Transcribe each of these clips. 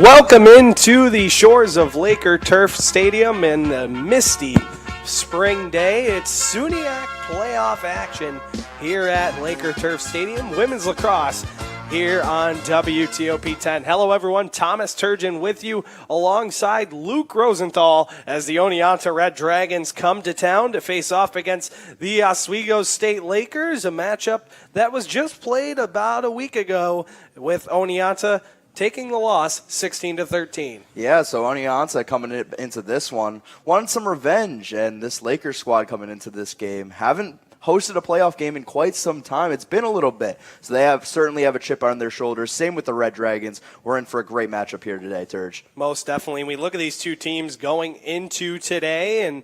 Welcome into the shores of Laker Turf Stadium in the misty spring day. It's SUNYAC playoff action here at Laker Turf Stadium. Women's lacrosse here on WTOP 10. Hello, everyone. Thomas Turgeon with you alongside Luke Rosenthal as the Oneonta Red Dragons come to town to face off against the Oswego State Lakers, a matchup that was just played about a week ago with Oneonta taking the loss 16-13. Yeah, so Oneonta coming into this one wanted some revenge, and this Lakers squad coming into this game haven't hosted a playoff game in quite some time. It's been a little bit, so they certainly have a chip on their shoulders. Same with the Red Dragons. We're in for a great matchup here today, Turge. Most definitely. We look at these two teams going into today, and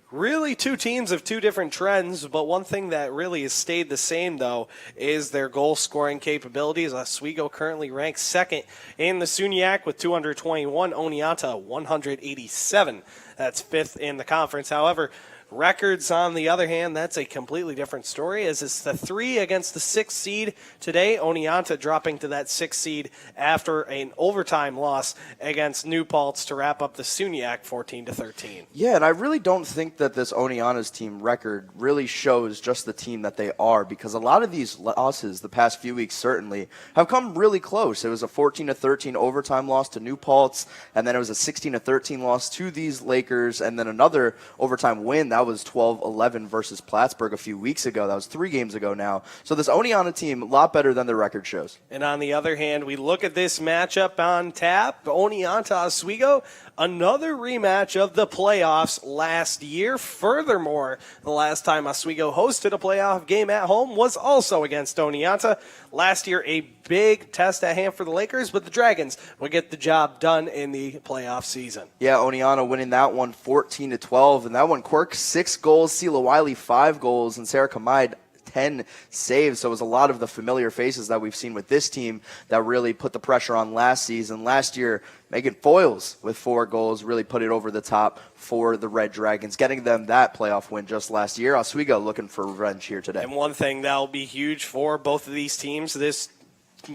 really two teams of two different trends, but one thing that really has stayed the same, though, is their goal-scoring capabilities. Oswego currently ranks second in the SUNYAC with 221, Oneonta 187. That's fifth in the conference. However, records, on the other hand, that's a completely different story, as it's the 3 against the 6th seed today. Oneonta dropping to that 6th seed after an overtime loss against New Paltz to wrap up the SUNYAC 14-13. Yeah, and I really don't think that this Oneonta's team record really shows just the team that they are, because a lot of these losses the past few weeks certainly have come really close. It was a 14-13 overtime loss to New Paltz, and then it was a 16-13 loss to these Lakers, and then another overtime win. That was 12-11 versus Plattsburgh a few weeks ago. That was 3 games ago now. So this Oneonta team, a lot better than their record shows. And on the other hand, we look at this matchup on tap. Oneonta Oswego, another rematch of the playoffs last year. Furthermore, the last time Oswego hosted a playoff game at home was also against Oneonta. Last year, a big test at hand for the Lakers, but the Dragons will get the job done in the playoff season. Yeah, Oneonta winning that one 14-12, and that one Quirk 6 goals, Sela Wiley 5 goals, and Sarah Kamide 10 saves. So it was a lot of the familiar faces that we've seen with this team that really put the pressure on last season. Last year, Megan Foyles with 4 goals really put it over the top for the Red Dragons, getting them that playoff win just last year. Oswego looking for revenge here today. And one thing that will be huge for both of these teams this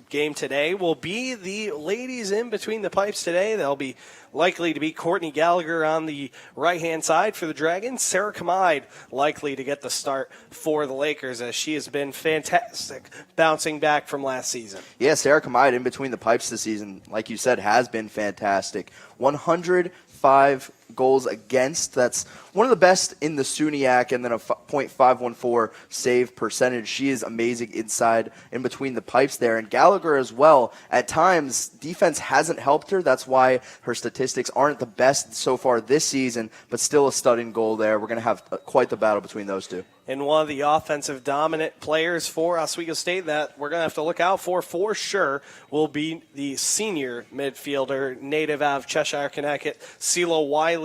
game today will be the ladies in between the pipes today. They'll be likely to be Courtney Gallagher on the right-hand side for the Dragons. Sarah Kamide likely to get the start for the Lakers, as she has been fantastic bouncing back from last season. Yeah, Sarah Kamide in between the pipes this season, like you said, has been fantastic. 105 goals against. That's one of the best in the SUNYAC, and then a .514 save percentage. She is amazing inside, in between the pipes there. And Gallagher as well. At times, defense hasn't helped her. That's why her statistics aren't the best so far this season, but still a stunning goal there. We're going to have quite the battle between those two. And one of the offensive dominant players for Oswego State that we're going to have to look out for sure, will be the senior midfielder, native out of Cheshire, Connecticut, Sela Wiley.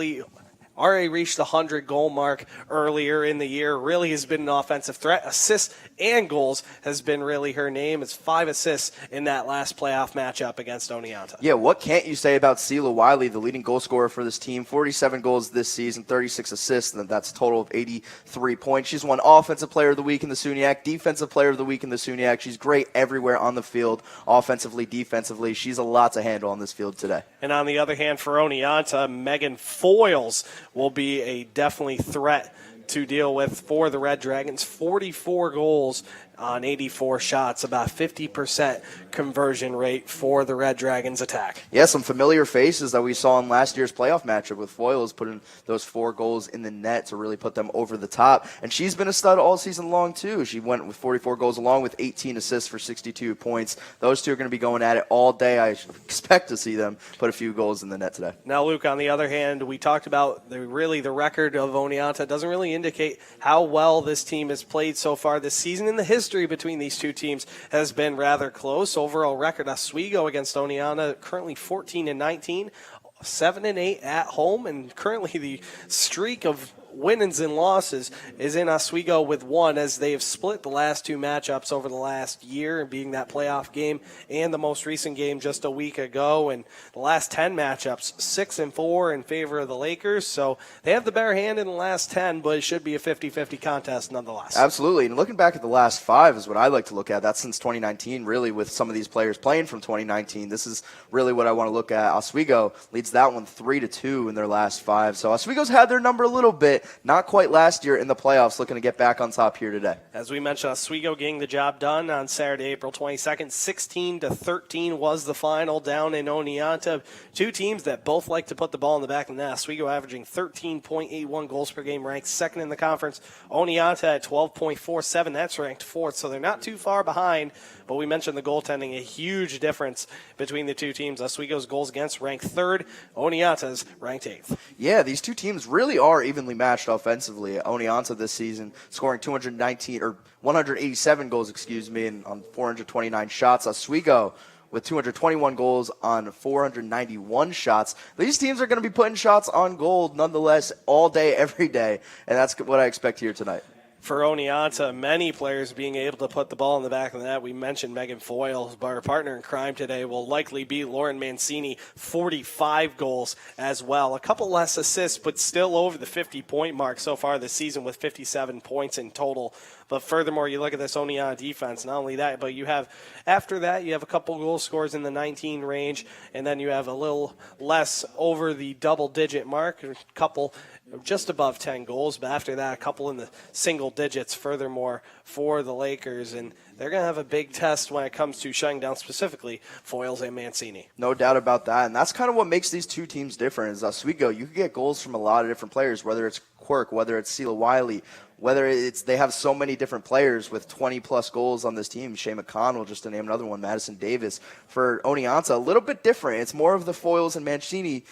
Already reached the 100-goal mark earlier in the year. Really has been an offensive threat. Assists and goals has been really her name. It's 5 assists in that last playoff matchup against Oneonta. Yeah, what can't you say about Sela Wiley, the leading goal scorer for this team? 47 goals this season, 36 assists, and that's a total of 83 points. She's won Offensive Player of the Week in the SUNYAC, Defensive Player of the Week in the SUNYAC. She's great everywhere on the field, offensively, defensively. She's a lot to handle on this field today. And on the other hand, for Oneonta, Megan Foyles will be a definitely threat to deal with for the Red Dragons. 44 goals on 84 shots, about 50% conversion rate for the Red Dragons attack. Yeah, some familiar faces that we saw in last year's playoff matchup with Foyles putting those 4 goals in the net to really put them over the top. And she's been a stud all season long, too. She went with 44 goals along with 18 assists for 62 points. Those two are going to be going at it all day. I expect to see them put a few goals in the net today. Now, Luke, on the other hand, we talked about the record of Oneonta doesn't really indicate how well this team has played so far this season. In the history between these two teams has been rather close. Overall record, Oswego against Oneonta currently 14-19, 7-8 at home, and currently the streak of wins and losses is in Oswego with 1, as they have split the last 2 matchups over the last year, being that playoff game and the most recent game just a week ago. And the last 10 matchups, 6-4 in favor of the Lakers. So they have the better hand in the last 10, but it should be a 50-50 contest nonetheless. Absolutely. And looking back at the last 5 is what I like to look at. That's since 2019, really, with some of these players playing from 2019. This is really what I want to look at. Oswego leads that one 3-2 in their last 5. So Oswego's had their number a little bit, not quite last year in the playoffs, looking to get back on top here today. As we mentioned, Oswego getting the job done on Saturday, April 22nd. 16-13 was the final down in Oneonta. 2 teams that both like to put the ball in the back of the net. Oswego averaging 13.81 goals per game, ranked 2nd in the conference. Oneonta at 12.47, that's ranked 4th, so they're not too far behind. But we mentioned the goaltending, a huge difference between the 2 teams. Oswego's goals against ranked 3rd, Oneonta's ranked 8th. Yeah, these 2 teams really are evenly matched offensively. Oneonta this season scoring 187 goals, and on 429 shots. Oswego with 221 goals on 491 shots. These teams are going to be putting shots on goal nonetheless all day, every day, and that's what I expect here tonight. For Oneonta, many players being able to put the ball in the back of the net. We mentioned Megan Foyle, but our partner in crime today will likely be Lauren Mancini, 45 goals as well. A couple less assists, but still over the 50-point mark so far this season with 57 points in total. But furthermore, you look at this Oneonta defense, not only that, but you have, after that, you have a couple goal scores in the 19 range, and then you have a little less over the double-digit mark, a couple just above 10 goals, but after that, a couple in the single digits furthermore for the Lakers, and they're going to have a big test when it comes to shutting down specifically Foyles and Mancini. No doubt about that, and that's kind of what makes these 2 teams different. Is Oswego, you can get goals from a lot of different players, whether it's Quirk, whether it's Sela Wiley, whether it's they have so many different players with 20-plus goals on this team. Shea McConnell, just to name another one, Madison Davis. For Oneonta, a little bit different. It's more of the Foyles and Mancini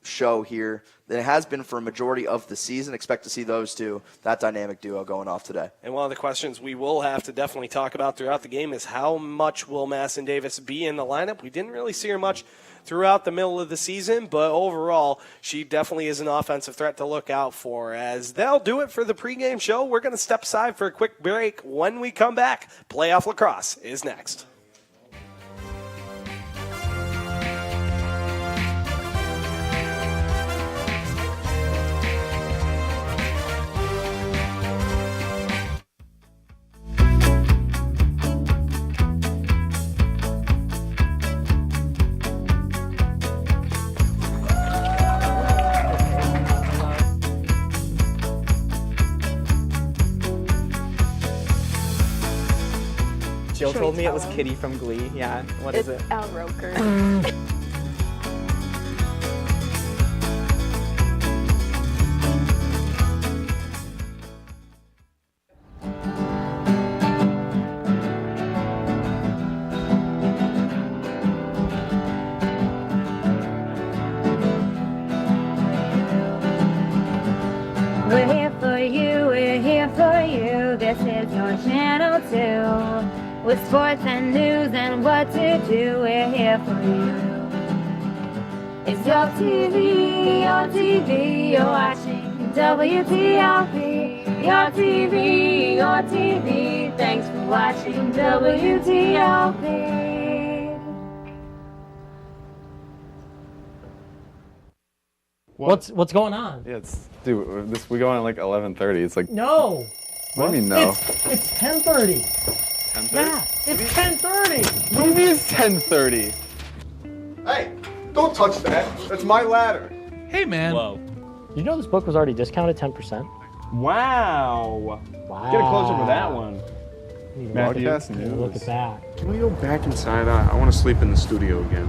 show here than it has been for a majority of the season. Expect to see those 2, that dynamic duo, going off today. And one of the questions we will have to definitely talk about throughout the game is how much will Madison Davis be in the lineup? We didn't really see her much throughout the middle of the season, but overall, she definitely is an offensive threat to look out for. As they'll do it for the pregame show, we're going to step aside for a quick break. When we come back, Playoff Lacrosse is next. Jill told me it was Kitty from Glee. Yeah, what is it? It's Al Roker. We're here for you, we're here for you. This is your channel 2. With sports and news and what to do, we're here for you. It's your TV, you're watching WTOP. Your TV, thanks for watching WTOP. What's going on? Yeah, we go on at like 11:30. It's like No. What do you mean no? It's 10:30. 10:30? Yeah, it's 10:30. What do you mean it's 10:30? Hey, don't touch that. That's my ladder. Hey, man. Whoa. You know this book was already discounted 10%? Wow. Wow. Get a close-up of that one. Matthew, news. Look at that. Can we go back inside? I want to sleep in the studio again.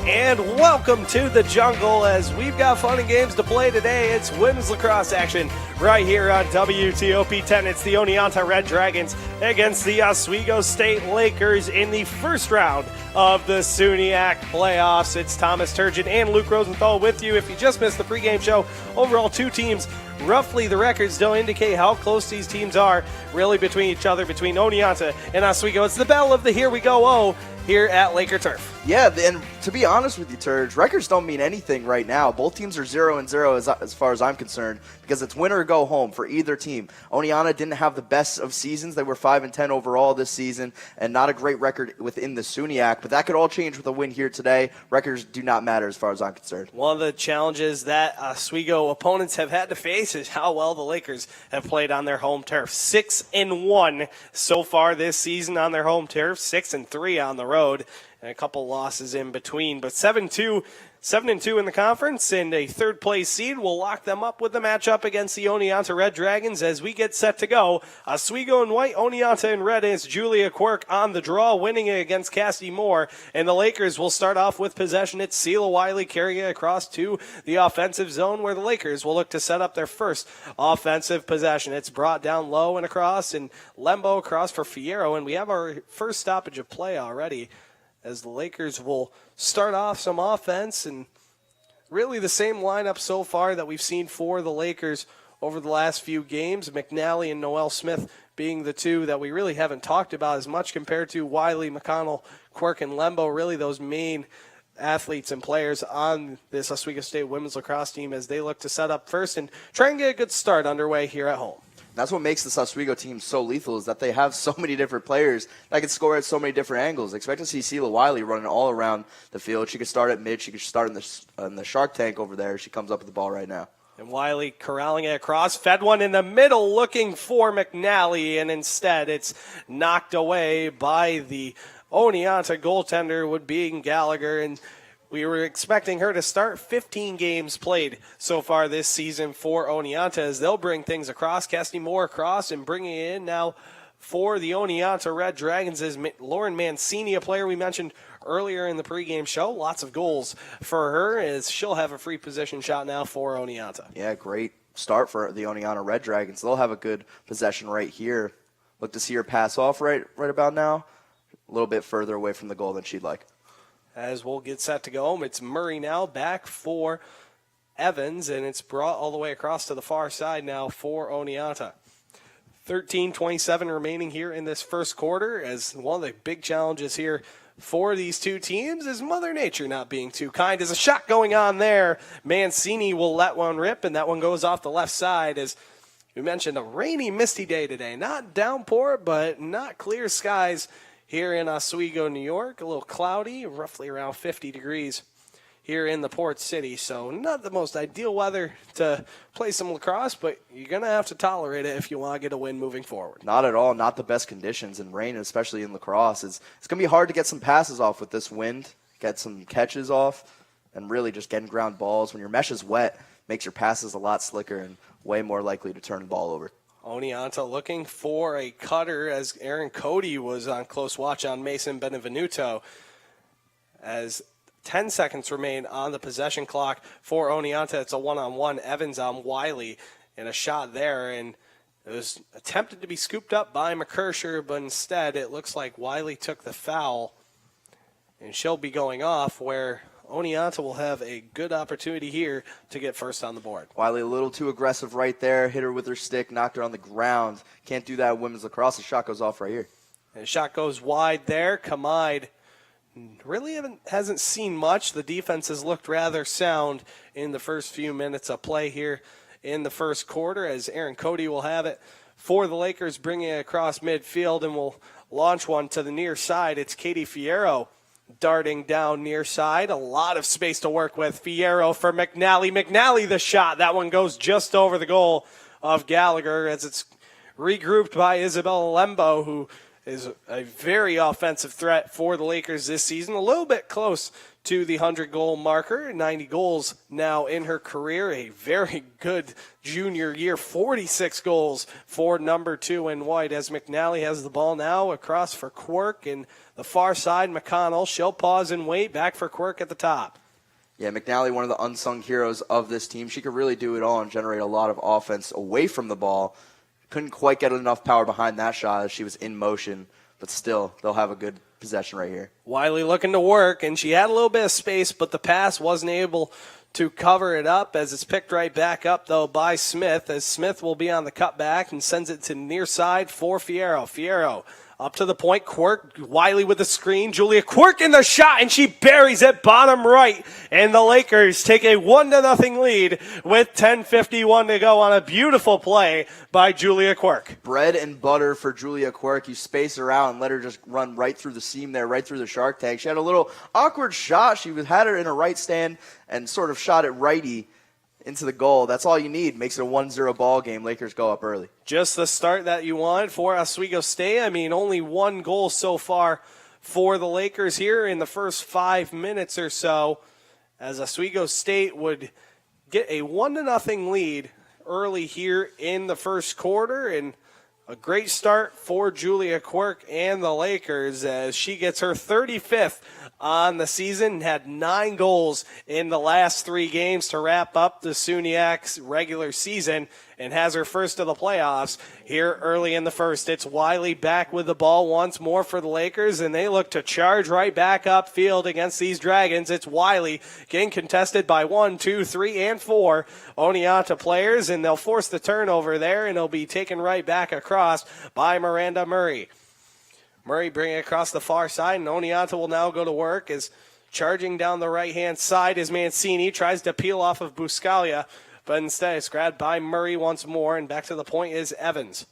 And welcome to the jungle as we've got fun and games to play today. It's women's lacrosse action right here on WTOP 10. It's the Oneonta Red Dragons against the Oswego State Lakers in the first round of the SUNYAC playoffs. It's Thomas Turgeon and Luke Rosenthal with you. If you just missed the pregame show, overall 2 teams, roughly the records don't indicate how close these teams are really between each other, between Oneonta and Oswego. It's the battle of the Here We Go O here at Laker Turf. Yeah, and to be honest with you, Turge, records don't mean anything right now. Both teams are 0-0 as far as I'm concerned, because it's win or go home for either team. Oneonta didn't have the best of seasons. They were 5-10 overall this season, and not a great record within the SUNYAC, but that could all change with a win here today. Records do not matter as far as I'm concerned. One of the challenges that Oswego opponents have had to face is how well the Lakers have played on their home turf. 6-1 so far this season on their home turf, 6-3 on the road, and a couple losses in between. But 7-2 in the conference, and a third-place seed will lock them up with the matchup against the Oneonta Red Dragons as we get set to go. Oswego in white, Oneonta in red. It's Julia Quirk on the draw, winning it against Cassidy Moore. And the Lakers will start off with possession. It's Sela Wiley carrying it across to the offensive zone, where the Lakers will look to set up their first offensive possession. It's brought down low and across, and Lembo across for Fierro. And we have our first stoppage of play already, as the Lakers will start off some offense, and really the same lineup so far that we've seen for the Lakers over the last few games. McNally and Noel Smith being the two that we really haven't talked about as much compared to Wiley, McConnell, Quirk, and Lembo, really those main athletes and players on this Oswego State women's lacrosse team as they look to set up first and try and get a good start underway here at home. That's what makes this Oswego team so lethal, is that they have so many different players that can score at so many different angles. Expect to see Sela Wiley running all around the field. She could start at mid. She could start in the shark tank over there. She comes up with the ball right now. And Wiley corralling it across, fed one in the middle looking for McNally, and instead it's knocked away by the Oneonta goaltender, would being Gallagher, and we were expecting her to start. 15 games played so far this season for Oneonta as they'll bring things across. Cassidy Moore across and bringing it in now for the Oneonta Red Dragons is Lauren Mancini, a player we mentioned earlier in the pregame show. Lots of goals for her as she'll have a free position shot now for Oneonta. Yeah, great start for the Oneonta Red Dragons. They'll have a good possession right here. Look to see her pass off right about now. A little bit further away from the goal than she'd like. As we'll get set to go home, it's Murray now back for Evans, and it's brought all the way across to the far side now for Oneonta. 13:27 remaining here in this first quarter, as one of the big challenges here for these two teams is Mother Nature not being too kind. There's a shot going on there. Mancini will let one rip, and that one goes off the left side. As we mentioned, a rainy, misty day today. Not downpour, but not clear skies here in Oswego, New York. A little cloudy, roughly around 50 degrees here in the port city. So not the most ideal weather to play some lacrosse, but you're going to have to tolerate it if you want to get a win moving forward. Not at all. Not the best conditions, and rain, especially in lacrosse. It's going to be hard to get some passes off with this wind, get some catches off, and really just getting ground balls. When your mesh is wet, makes your passes a lot slicker and way more likely to turn the ball over. Oneonta looking for a cutter as Aaron Cody was on close watch on Mason Benevenuto. As 10 seconds remain on the possession clock for Oneonta, it's a one-on-one. Evans on Wiley, and a shot there, and it was attempted to be scooped up by McKersher, but instead it looks like Wiley took the foul, and she'll be going off, where Oneonta will have a good opportunity here to get first on the board. Wiley a little too aggressive right there. Hit her with her stick, knocked her on the ground. Can't do that in women's lacrosse. The shot goes off right here. And the shot goes wide there. Kamide really hasn't seen much. The defense has looked rather sound in the first few minutes of play here in the first quarter, as Aaron Cody will have it for the Lakers, bringing it across midfield, and will launch one to the near side. It's Katie Fierro darting down near side. A lot of space to work with. Fierro for McNally. McNally the shot. That one goes just over the goal of Gallagher as it's regrouped by Isabella Lembo, who is a very offensive threat for the Lakers this season. A little bit close to the 100-goal marker. 90 goals now in her career. A very good junior year. 46 goals for number 2 in white, as McNally has the ball now across for Quirk, and the far side, McConnell. She'll pause and wait. Back for Quirk at the top. Yeah, McNally, one of the unsung heroes of this team. She could really do it all and generate a lot of offense away from the ball. Couldn't quite get enough power behind that shot as she was in motion. but still, they'll have a good possession right here. Wiley looking to work, and she had a little bit of space, but the pass wasn't able to cover it up as it's picked right back up, though, by Smith, as Smith will be on the cutback and sends it to near side for Fierro. Fierro up to the point, Quirk, Wiley with the screen, Julia Quirk in the shot, and she buries it bottom right, and the Lakers take a 1-0 lead with 10:51 to go on a beautiful play by Julia Quirk. Bread and butter for Julia Quirk. You space her out and let her just run right through the seam there, right through the shark tank. She had a little awkward shot. She had her in a right stand and sort of shot it righty into the goal. That's all you need. Makes it a 1-0 ball game. Lakers go up early. Just the start that you wanted for Oswego State. I mean, only one goal so far for the Lakers here in the first 5 minutes or so, as Oswego State would get a 1-0 lead early here in the first quarter, and a great start for Julia Quirk and the Lakers as she gets her 35th on the season, had 9 goals in the last 3 games to wrap up the SUNYAC's regular season, and has her first of the playoffs here early in the first. It's Wiley back with the ball once more for the Lakers, and they look to charge right back upfield against these Dragons. It's Wiley getting contested by 1, 2, 3, and 4 Oneonta players, and they'll force the turnover there, and it'll be taken right back across by Miranda Murray. Murray bringing it across the far side, and Oneonta will now go to work as charging down the right-hand side as Mancini tries to peel off of Buscalia, but instead it's grabbed by Murray once more, and back to the point is Evans.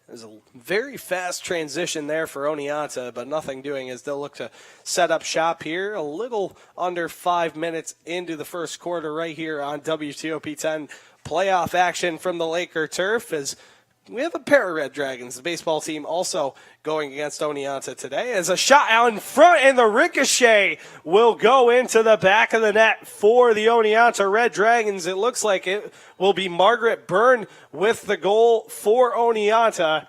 There's a very fast transition there for Oneonta, but nothing doing as they'll look to set up shop here. A little under 5 minutes into the first quarter right here on WTOP 10. Playoff action from the Laker turf as we have a pair of Red Dragons, the baseball team, also going against Oneonta today. As a shot out in front, and the ricochet will go into the back of the net for the Oneonta Red Dragons. It looks like it will be Margaret Byrne with the goal for Oneonta.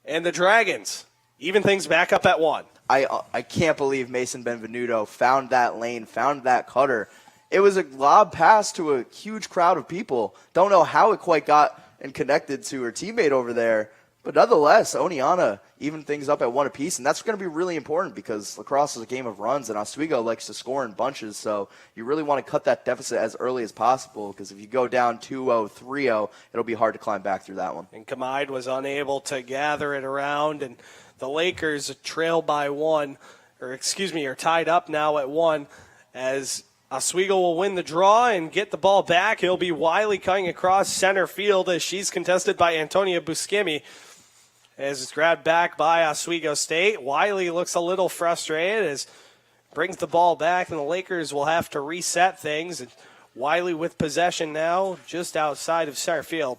And the Dragons even things back up at 1. I can't believe Mason Benvenuto found that lane, found that cutter. It was a lob pass to a huge crowd of people. Don't know how it quite got and connected to her teammate over there. But nonetheless, Oneonta even things up at 1 apiece, and that's going to be really important because lacrosse is a game of runs, and Oswego likes to score in bunches, so you really want to cut that deficit as early as possible because if you go down 2-0, 3-0, it'll be hard to climb back through that one. And Kamide was unable to gather it around, and the Lakers trail by 1, are tied up now at 1 as Oswego will win the draw and get the ball back. It'll be Wiley cutting across center field as she's contested by Antonia Buscemi. As it's grabbed back by Oswego State. Wiley looks a little frustrated as brings the ball back, and the Lakers will have to reset things. And Wiley with possession now just outside of center field.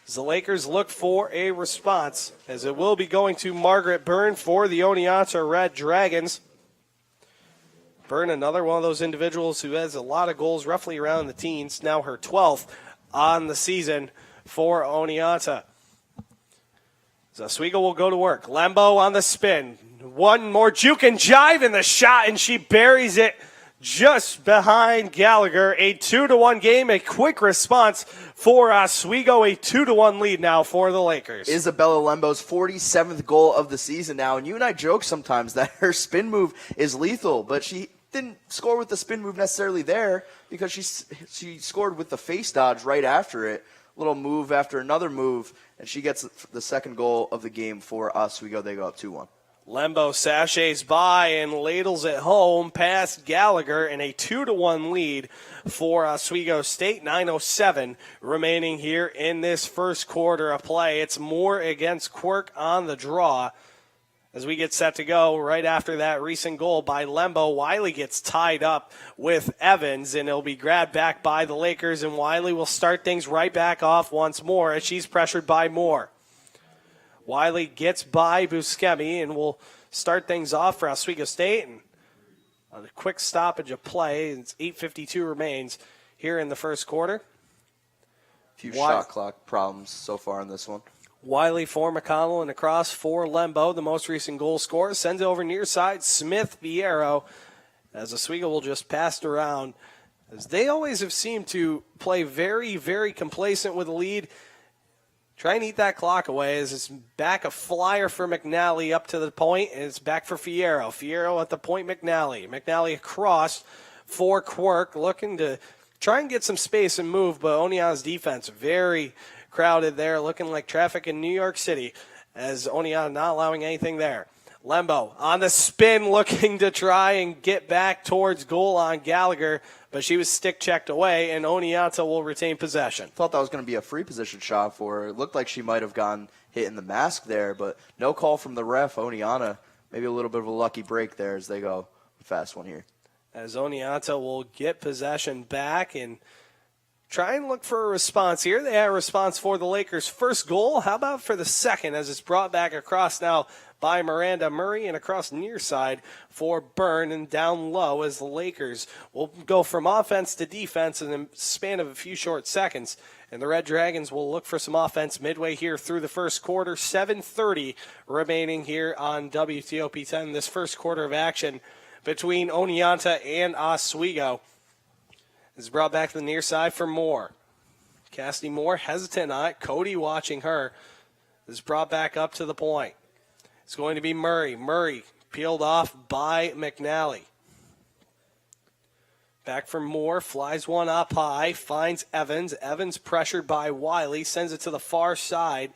As the Lakers look for a response, as it will be going to Margaret Byrne for the Oneonta Red Dragons. Byrne, another one of those individuals who has a lot of goals, roughly around the teens, now her 12th on the season for Oneonta. So Oswego will go to work. Lembo on the spin. One more juke and jive in the shot, and she buries it just behind Gallagher. A 2-1 game, a quick response for Oswego, a 2-1 lead now for the Lakers. Isabella Lembo's 47th goal of the season now, and you and I joke sometimes that her spin move is lethal, but she didn't score with the spin move necessarily there because she scored with the face dodge right after it. Little move after another move, and she gets the second goal of the game for Oswego. They go up 2-1. Lembo sachets by and ladles it home past Gallagher in a 2-1 lead for Oswego State. 9:07 remaining here in this first quarter of play. It's Moore against Quirk on the draw. As we get set to go right after that recent goal by Lembo, Wiley gets tied up with Evans, and it'll be grabbed back by the Lakers, and Wiley will start things right back off once more as she's pressured by Moore. Wiley gets by Buscemi and will start things off for Oswego State. And a quick stoppage of play. It's 8:52 remains here in the first quarter. Few shot clock problems so far in this one. Wiley for McConnell and across for Lembo, the most recent goal scorer. Sends it over near side. Smith Vieiro as Oswego will just pass it around. As they always have seemed to play very, very complacent with the lead. Try and eat that clock away as it's back a flyer for McNally up to the point, and it's back for Fierro. Fierro at the point, McNally. McNally across for Quirk, looking to try and get some space and move, but Oneonta's defense very crowded there, looking like traffic in New York City, as Oneonta not allowing anything there. Lembo on the spin, looking to try and get back towards goal on Gallagher, but she was stick-checked away, and Oneonta will retain possession. Thought that was going to be a free position shot for her. It looked like she might have gotten hit in the mask there, but no call from the ref. Oneonta, maybe a little bit of a lucky break there as they go fast one here. As Oneonta will get possession back and try and look for a response here. They had a response for the Lakers' first goal. How about for the second, as it's brought back across now by Miranda Murray and across near side for Byrne, and down low as the Lakers will go from offense to defense in the span of a few short seconds. And the Red Dragons will look for some offense midway here through the first quarter. 7:30 remaining here on WTOP 10, this first quarter of action between Oneonta and Oswego. Is brought back to the near side for Moore. Cassidy Moore hesitant on it. Cody watching her. Is brought back up to the point. It's going to be Murray. Murray peeled off by McNally. Back for Moore. Flies one up high. Finds Evans. Evans pressured by Wiley. Sends it to the far side.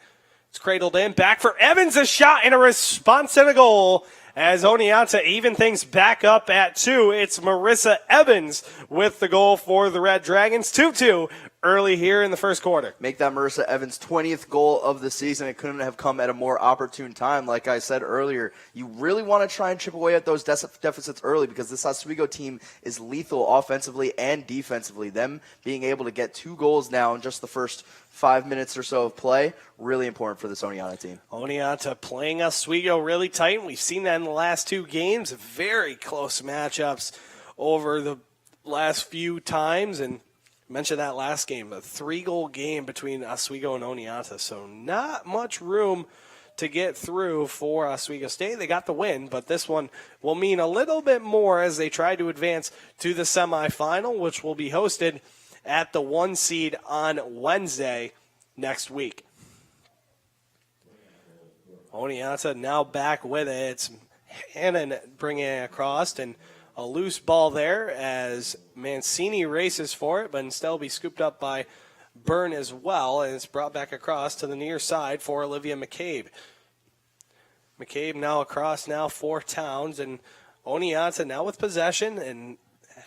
It's cradled in. Back for Evans. A shot and a response and a goal. As Oneonta even things back up at 2, it's Marissa Evans with the goal for the Red Dragons. 2-2 early here in the first quarter. Make that Marissa Evans' 20th goal of the season. It couldn't have come at a more opportune time. Like I said earlier, you really want to try and chip away at those deficits early because this Oswego team is lethal offensively and defensively. Them being able to get 2 goals now in just the first 5 minutes or so of play, really important for this Oneonta team. Oneonta playing Oswego really tight. We've seen that in the last 2 games. Very close matchups over the last few times. And I mentioned that last game, a 3-goal game between Oswego and Oneonta. So not much room to get through for Oswego State. They got the win, but this one will mean a little bit more as they try to advance to the semifinal, which will be hosted at the 1 seed on Wednesday next week. Oneonta now back with it. It's Hannon bringing it across, and a loose ball there as Mancini races for it, but instead will be scooped up by Byrne as well, and it's brought back across to the near side for Olivia McCabe. McCabe now across now for Towns, and Oneonta now with possession, and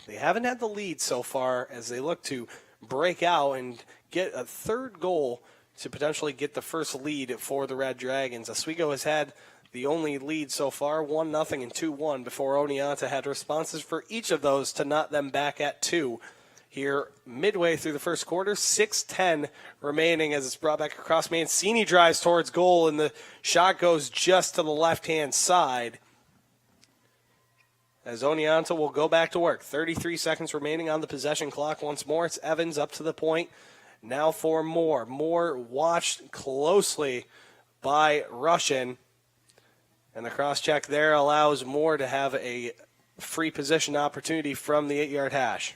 they haven't had the lead so far as they look to break out and get a 3rd goal to potentially get the first lead for the Red Dragons. Oswego has had the only lead so far, 1-0 and 2-1, before Oneonta had responses for each of those to knot them back at 2. Here midway through the first quarter, 6:10 remaining as it's brought back across. Mancini drives towards goal, and the shot goes just to the left-hand side. As Oneonta will go back to work. 33 seconds remaining on the possession clock. Once more, it's Evans up to the point. Now for Moore. Moore watched closely by Russian. And the cross-check there allows Moore to have a free position opportunity from the 8-yard hash.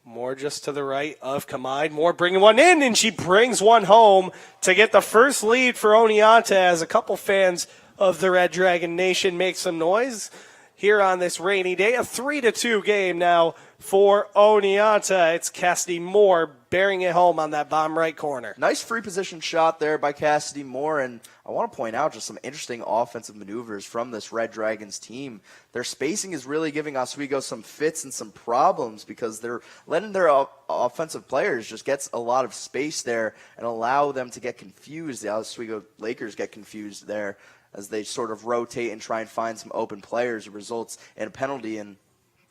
Moore just to the right of Kamide. Moore bringing one in, and she brings one home to get the first lead for Oneonta as a couple fans of the Red Dragon Nation make some noise here on this rainy day. A 3-2 game now for Oneonta. It's Cassidy Moore bearing it home on that bottom right corner. Nice free position shot there by Cassidy Moore, and I want to point out just some interesting offensive maneuvers from this Red Dragons team. Their spacing is really giving Oswego some fits and some problems because they're letting their offensive players just get a lot of space there and allow them to get confused. The Oswego Lakers get confused there as they sort of rotate and try and find some open players. It results in a penalty and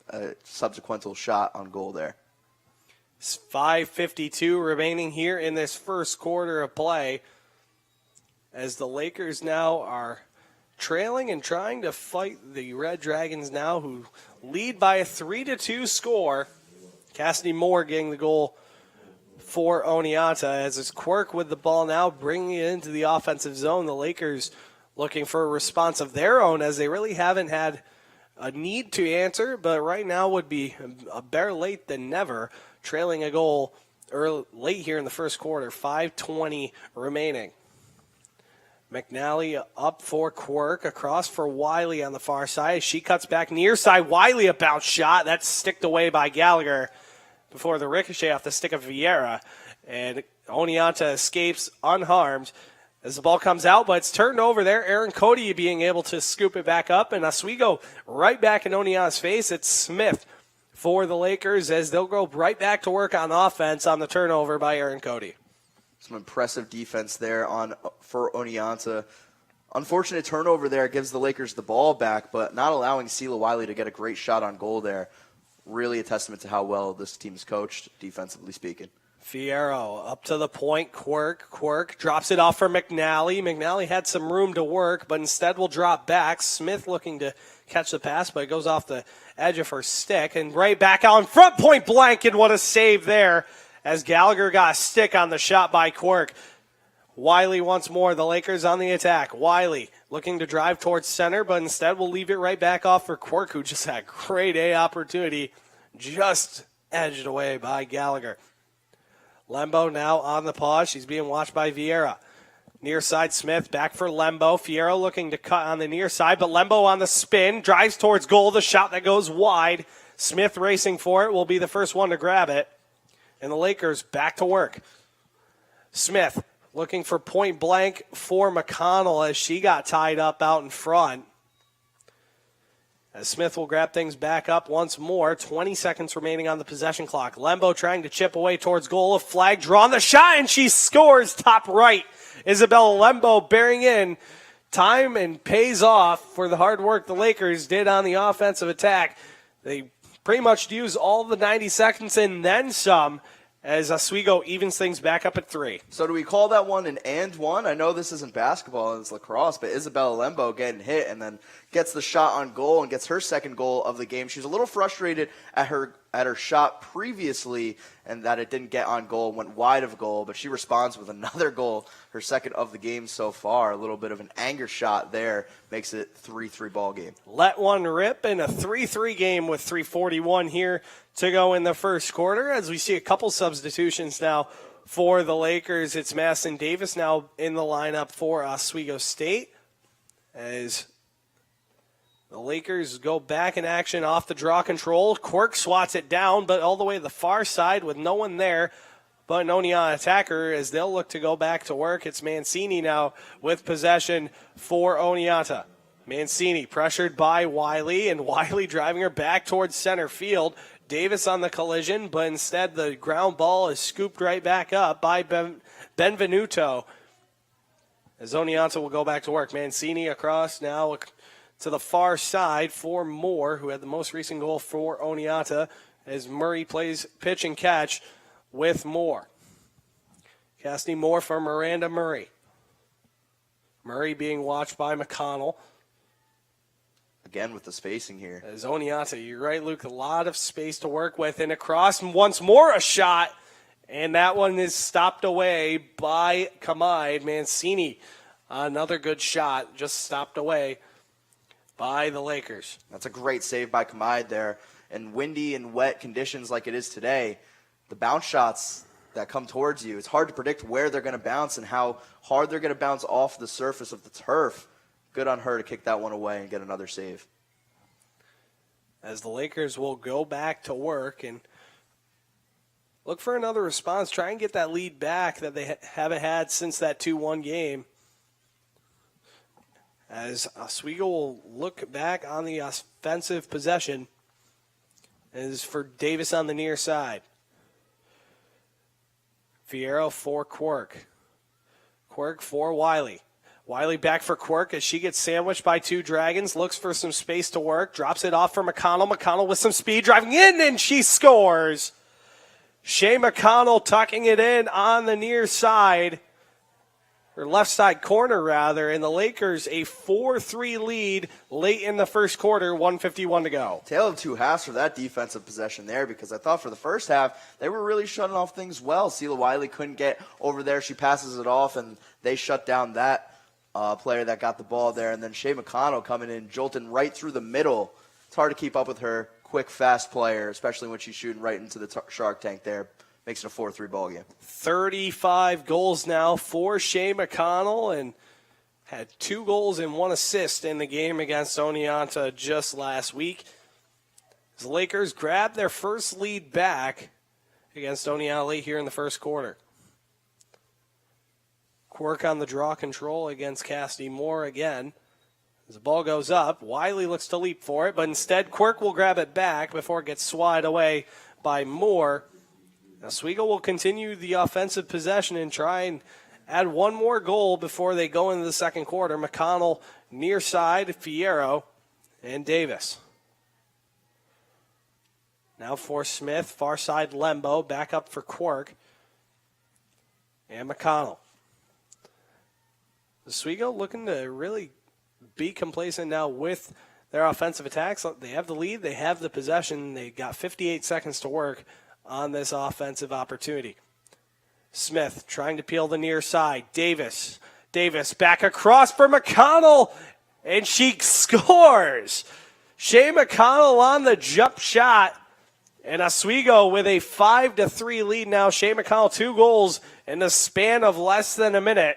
a subsequent shot on goal there. It's 5:52 remaining here in this first quarter of play as the Lakers now are trailing and trying to fight the Red Dragons now, who lead by a 3-2 score. Cassidy Moore getting the goal for Oneonta as it's Quirk with the ball now, bringing it into the offensive zone. The Lakers looking for a response of their own as they really haven't had a need to answer, but right now would be a better late than never, trailing a goal late here in the first quarter, 5:20 remaining. McNally up for Quirk, across for Wiley on the far side. She cuts back near side. Wiley a bounce shot. That's sticked away by Gallagher before the ricochet off the stick of Vieira. And Oneonta escapes unharmed as the ball comes out, but it's turned over there. Aaron Cody being able to scoop it back up, and Oswego right back in Oneonta's face. It's Smith for the Lakers as they'll go right back to work on offense on the turnover by Aaron Cody. Some impressive defense there for Oneonta. Unfortunate turnover there gives the Lakers the ball back, but not allowing Sela Wiley to get a great shot on goal there. Really a testament to how well this team is coached, defensively speaking. Fierro up to the point. Quirk drops it off for McNally. McNally had some room to work, but instead will drop back. Smith looking to catch the pass, but it goes off the edge of her stick. And right back out in front, point blank, and what a save there as Gallagher got a stick on the shot by Quirk. Wiley once more, the Lakers on the attack. Wiley looking to drive towards center, but instead will leave it right back off for Quirk, who just had a great A opportunity, just edged away by Gallagher. Lembo now on the pause. She's being watched by Vieira. Near side Smith, back for Lembo. Fierro looking to cut on the near side, but Lembo on the spin, drives towards goal. The shot that goes wide. Smith racing for it, will be the first one to grab it. And the Lakers back to work. Smith looking for point blank for McConnell as she got tied up out in front. As Smith will grab things back up once more. 20 seconds remaining on the possession clock. Lembo trying to chip away towards goal. A flag drawn, the shot, and she scores top right. Isabella Lembo bearing in time and pays off for the hard work the Lakers did on the offensive attack. They pretty much use all the 90 seconds and then some as Oswego evens things back up at 3. So do we call that one an and one? I know this isn't basketball, it's lacrosse, but Isabella Lembo getting hit and then gets the shot on goal and gets her second goal of the game. She was a little frustrated at her shot previously and that it didn't get on goal, went wide of goal, but she responds with another goal, her second of the game so far. A little bit of an anger shot there makes it 3-3 ball game. Let one rip in a 3-3 game with 3:41 here to go in the first quarter as we see a couple substitutions now for the Lakers. It's Madison Davis now in the lineup for Oswego State as the Lakers go back in action off the draw control. Quirk swats it down, but all the way to the far side with no one there but an Oneonta attacker as they'll look to go back to work. It's Mancini now with possession for Oneonta. Mancini pressured by Wiley, and Wiley driving her back towards center field. Davis on the collision, but instead the ground ball is scooped right back up by Benvenuto. As Oneonta will go back to work. Mancini across now to the far side for Moore, who had the most recent goal for Oneonta, as Murray plays pitch and catch with Moore. Casting Moore for Miranda Murray. Murray being watched by McConnell. Again with the spacing here. As Oneonta, you're right, Luke, a lot of space to work with. And across, once more a shot, and that one is stopped away by Kamide. Mancini, another good shot, just stopped away by the Lakers. That's a great save by Kamide there. In windy and wet conditions like it is today, the bounce shots that come towards you, it's hard to predict where they're going to bounce and how hard they're going to bounce off the surface of the turf. Good on her to kick that one away and get another save. As the Lakers will go back to work and look for another response, try and get that lead back that they haven't had since that 2-1 game. As Oswego will look back on the offensive possession, as for Davis on the near side. Fierro for Quirk. Quirk for Wiley. Wiley back for Quirk as she gets sandwiched by two Dragons, looks for some space to work, drops it off for McConnell. McConnell with some speed, driving in, and she scores. Shea McConnell tucking it in on the near side, or left side corner rather, and the Lakers a 4-3 lead late in the first quarter, 1:51 to go. Tale of two halves for that defensive possession there, because I thought for the first half they were really shutting off things well. Sela Wiley couldn't get over there. She passes it off, and they shut down that player that got the ball there. And then Shea McConnell coming in, jolting right through the middle it's hard to keep up with her. Quick, fast player, especially when she's shooting right into the shark tank there. Makes it a 4-3 ball game. 35 goals now for Shea McConnell, and had 2 goals and 1 assist in the game against Oneonta just last week. As the Lakers grab their first lead back against Oneonta late here in the first quarter. Quirk on the draw control against Cassidy Moore again. As the ball goes up, Wiley looks to leap for it, but instead Quirk will grab it back before it gets swatted away by Moore. Oswego will continue the offensive possession and try and add one more goal before they go into the second quarter. McConnell near side, Fierro, and Davis. Now for Smith, far side Lembo, back up for Quirk. And McConnell. Oswego looking to really be complacent now with their offensive attacks. They have the lead, they have the possession, they got 58 seconds to work on this offensive opportunity. Smith trying to peel the near side. Davis back across for McConnell, and she scores. Shea McConnell on the jump shot, and Oswego with a 5-3 lead now. Shea McConnell 2 goals in the span of less than a minute,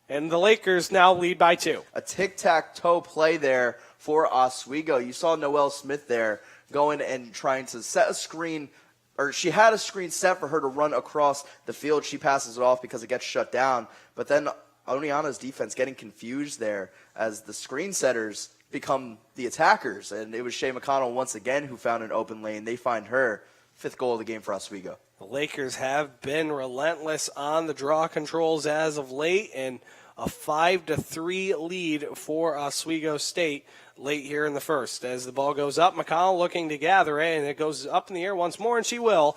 and the Lakers now lead by 2. A tic-tac-toe play there for Oswego. You saw Noelle Smith there going and trying to set a screen, or she had a screen set for her to run across the field. She passes it off because it gets shut down. But then Oneonta's defense getting confused there as the screen setters become the attackers. And it was Shea McConnell once again who found an open lane. They find her. 5th goal of the game for Oswego. The Lakers have been relentless on the draw controls as of late, and a 5-3 lead for Oswego State late here in the first. As the ball goes up, McConnell looking to gather it, and it goes up in the air once more, and she will.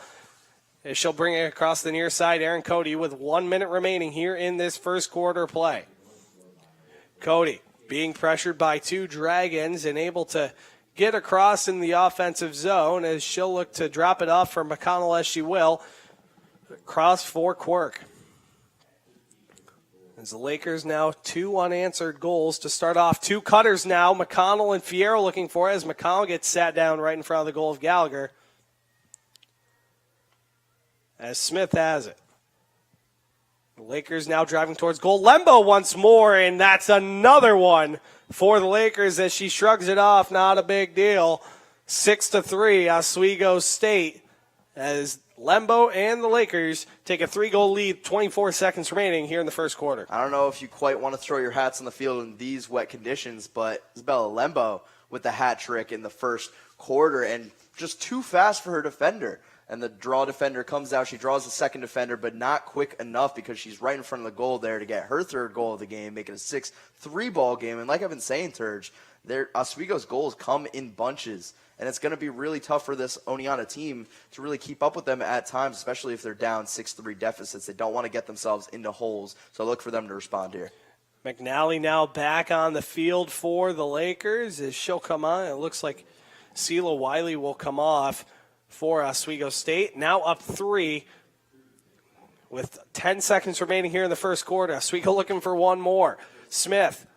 As she'll bring it across the near side, Aaron Cody with 1 minute remaining here in this first quarter play. Cody being pressured by 2 Dragons and able to get across in the offensive zone as she'll look to drop it off for McConnell as she will. Cross for Quirk. As the Lakers now 2 unanswered goals to start off. 2 cutters now. McConnell and Fierro looking for it as McConnell gets sat down right in front of the goal of Gallagher. As Smith has it. The Lakers now driving towards goal. Lembo once more, and that's another one for the Lakers as she shrugs it off. Not a big deal. 6-3 Oswego State as Lembo and the Lakers take a 3-goal lead, 24 seconds remaining here in the first quarter. I don't know if you quite want to throw your hats on the field in these wet conditions, but Isabella Lembo with the hat trick in the first quarter and just too fast for her defender. And the draw defender comes out. She draws the second defender, but not quick enough because she's right in front of the goal there to get her 3rd goal of the game, making it a 6-3 ball game. And like I've been saying, Turge, Oswego's goals come in bunches. And it's going to be really tough for this Oneonta team to really keep up with them at times, especially if they're down 6-3 deficits. They don't want to get themselves into holes, so look for them to respond here. McNally now back on the field for the Lakers as she'll come on. It looks like Celia Wiley will come off for Oswego State. Now up 3 with 10 seconds remaining here in the first quarter. Oswego looking for one more. Smith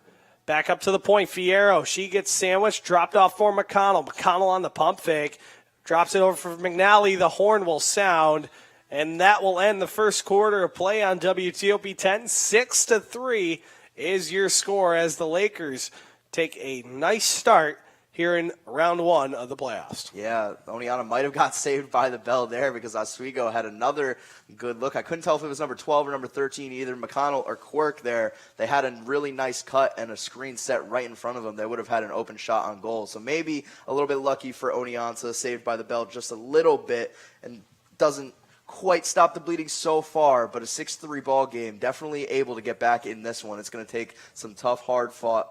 back up to the point. Fierro, she gets sandwiched, dropped off for McConnell. McConnell on the pump fake, drops it over for McNally. The horn will sound, and that will end the first quarter of play on WTOP 10. 6-3 is your score as the Lakers take a nice start here in round 1 of the playoffs. Yeah, Oneonta might have got saved by the bell there because Oswego had another good look. I couldn't tell if it was number 12 or number 13, either McConnell or Quirk there. They had a really nice cut and a screen set right in front of them. They would have had an open shot on goal. So maybe a little bit lucky for Oneonta, saved by the bell just a little bit, and doesn't quite stop the bleeding so far, but a 6-3 ball game, definitely able to get back in this one. It's going to take some tough, hard-fought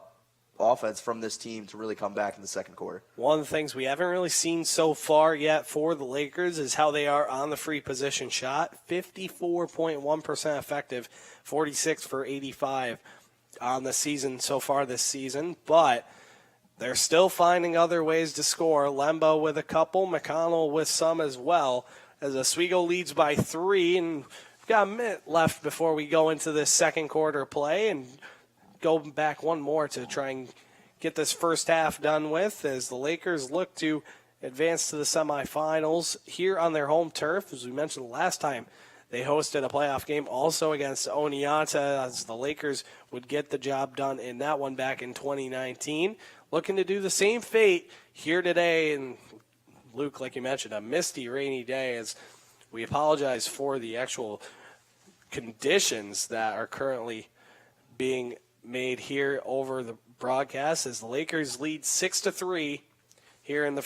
offense from this team to really come back in the second quarter. One of the things we haven't really seen so far yet for the Lakers is how they are on the free position shot. 54.1% effective, 46 for 85 on the season so far this season, but they're still finding other ways to score. Lembo with a couple, McConnell with some as well, as Oswego leads by 3, and we've got a minute left before we go into this second quarter play and go back one more to try and get this first half done with as the Lakers look to advance to the semifinals here on their home turf. As we mentioned last time, they hosted a playoff game also against Oneonta as the Lakers would get the job done in that one back in 2019. Looking to do the same fate here today. And Luke, like you mentioned, a misty, rainy day, as we apologize for the actual conditions that are currently being made here over the broadcast as the Lakers lead 6-3 here in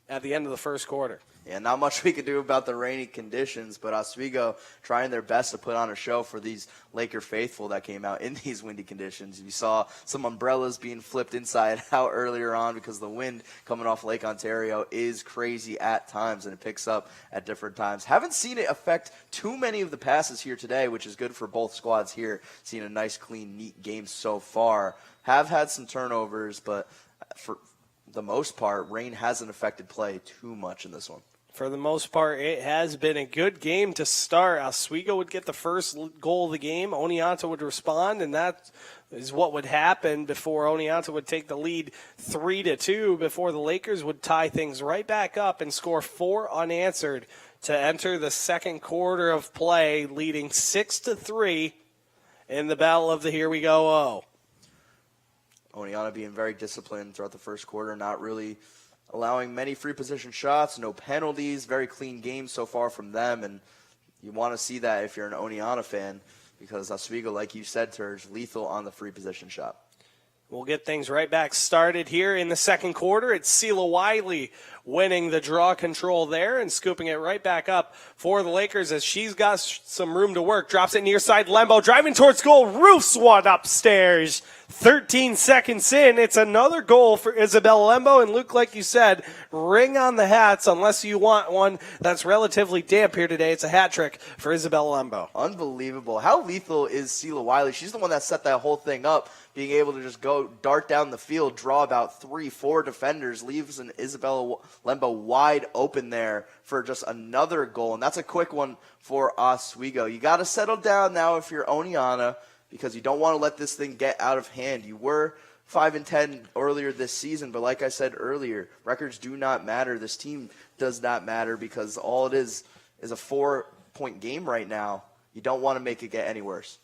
at the end of the first quarter. Yeah, not much we could do about the rainy conditions, but Oswego trying their best to put on a show for these Laker faithful that came out in these windy conditions. You saw some umbrellas being flipped inside out earlier on because the wind coming off Lake Ontario is crazy at times, and it picks up at different times. Haven't seen it affect too many of the passes here today, which is good for both squads here. Seeing a nice, clean, neat game so far. Have had some turnovers, but for the most part, rain hasn't affected play too much in this one. For the most part, it has been a good game to start. Oswego would get the first goal of the game. Oneonta would respond, and that is what would happen before Oneonta would take the lead 3-2 before the Lakers would tie things right back up and score 4 unanswered to enter the second quarter of play, leading 6-3 in the Battle of the Here We Go. Oneonta being very disciplined throughout the first quarter, not really allowing many free position shots, no penalties, very clean game so far from them, and you want to see that if you're an Oneonta fan because Oswego, like you said, Terj, lethal on the free position shot. We'll get things right back started here in the second quarter. It's Sela Wiley winning the draw control there and scooping it right back up for the Lakers as she's got some room to work. Drops it near side. Lembo driving towards goal. Roofs one upstairs. 13 seconds in. It's another goal for Isabella Lembo. And Luke, like you said, ring on the hats unless you want one that's relatively damp here today. It's a hat trick for Isabella Lembo. Unbelievable. How lethal is Sela Wiley? She's the one that set that whole thing up, being able to just go dart down the field, draw about 3-4 defenders, leaves an Isabella Lembo wide open there for just another goal. And that's a quick one for Oswego. You got to settle down now if you're Oneonta, because you don't want to let this thing get out of hand. You were 5-10 earlier this season, but like I said earlier, records do not matter. This team does not matter because all it is a 4-point game right now. You don't want to make it get any worse.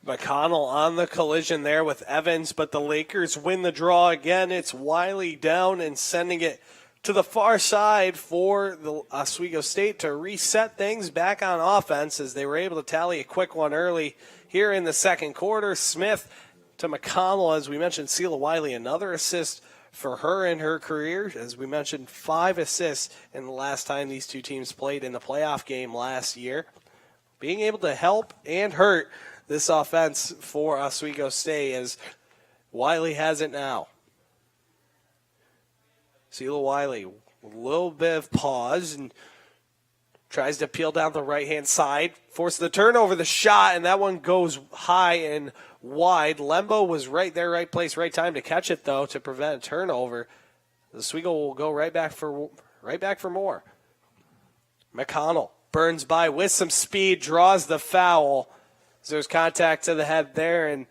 McConnell on the collision there with Evans, but the Lakers win the draw again. It's Wiley down and sending it to the far side for the Oswego State to reset things back on offense as they were able to tally a quick one early here in the second quarter. Smith to McConnell, as we mentioned, Sela Wiley, another assist for her in her career. As we mentioned, 5 assists in the last time these two teams played in the playoff game last year. Being able to help and hurt this offense for Oswego State as Wiley has it now. Sela Wiley, a little bit of pause and tries to peel down the right-hand side, force the turnover, the shot, and that one goes high and wide. Lembo was right there, right place, right time to catch it, though, to prevent a turnover. Oswego will go right back for more. McConnell burns by with some speed, draws the foul. So there's contact to the head there, and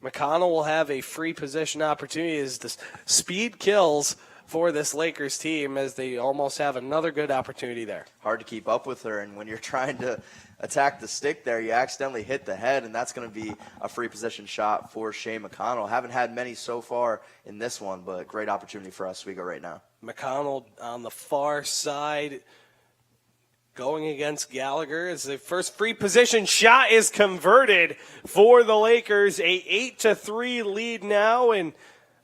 McConnell will have a free possession opportunity as the speed kills for this Lakers team as they almost have another good opportunity there. Hard to keep up with her, and when you're trying to attack the stick there, you accidentally hit the head, and that's going to be a free possession shot for Shea McConnell. Haven't had many so far in this one, but great opportunity for Oswego right now. McConnell on the far side going against Gallagher as the first free position shot is converted for the Lakers. A 8-3 lead now, and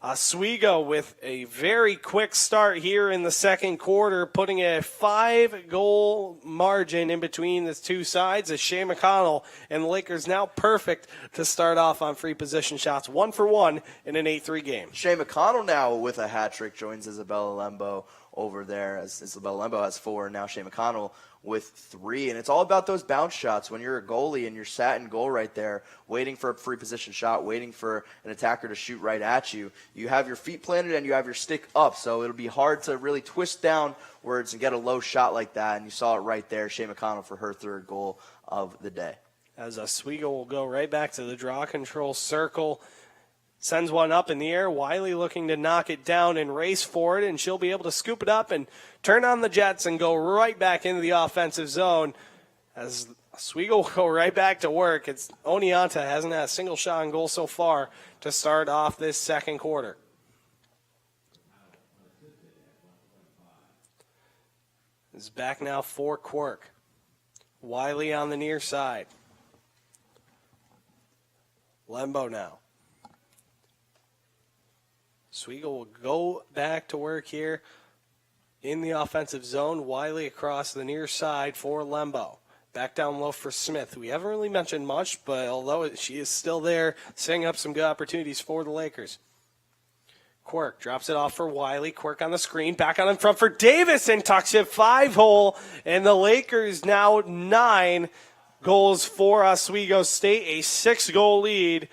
Oswego with a very quick start here in the second quarter, putting a 5-goal margin in between the two sides as Shea McConnell and the Lakers now perfect to start off on free position shots, 1 for 1 in an 8-3 game. Shea McConnell now with a hat trick joins Isabella Lembo over there as Isabella Lembo has 4, and now Shea McConnell with 3. And it's all about those bounce shots when you're a goalie and you're sat in goal right there, waiting for a free position shot, waiting for an attacker to shoot right at you. You have your feet planted and you have your stick up, so it'll be hard to really twist downwards and get a low shot like that. And you saw it right there, Shea McConnell for her 3rd goal of the day. As Oswego will go right back to the draw control circle. Sends one up in the air. Wiley looking to knock it down and race for it, and she'll be able to scoop it up and turn on the Jets and go right back into the offensive zone as Oswego will go right back to work. It's Oneonta hasn't had a single shot on goal so far to start off this second quarter. It's back now for Quirk. Wiley on the near side. Lembo now. Oswego will go back to work here in the offensive zone. Wiley across the near side for Lembo. Back down low for Smith. We haven't really mentioned much, but although she is still there, setting up some good opportunities for the Lakers. Quirk drops it off for Wiley. Quirk on the screen. Back on in front for Davis and tucks it 5-hole. And the Lakers now 9 goals for Oswego State. A 6-goal lead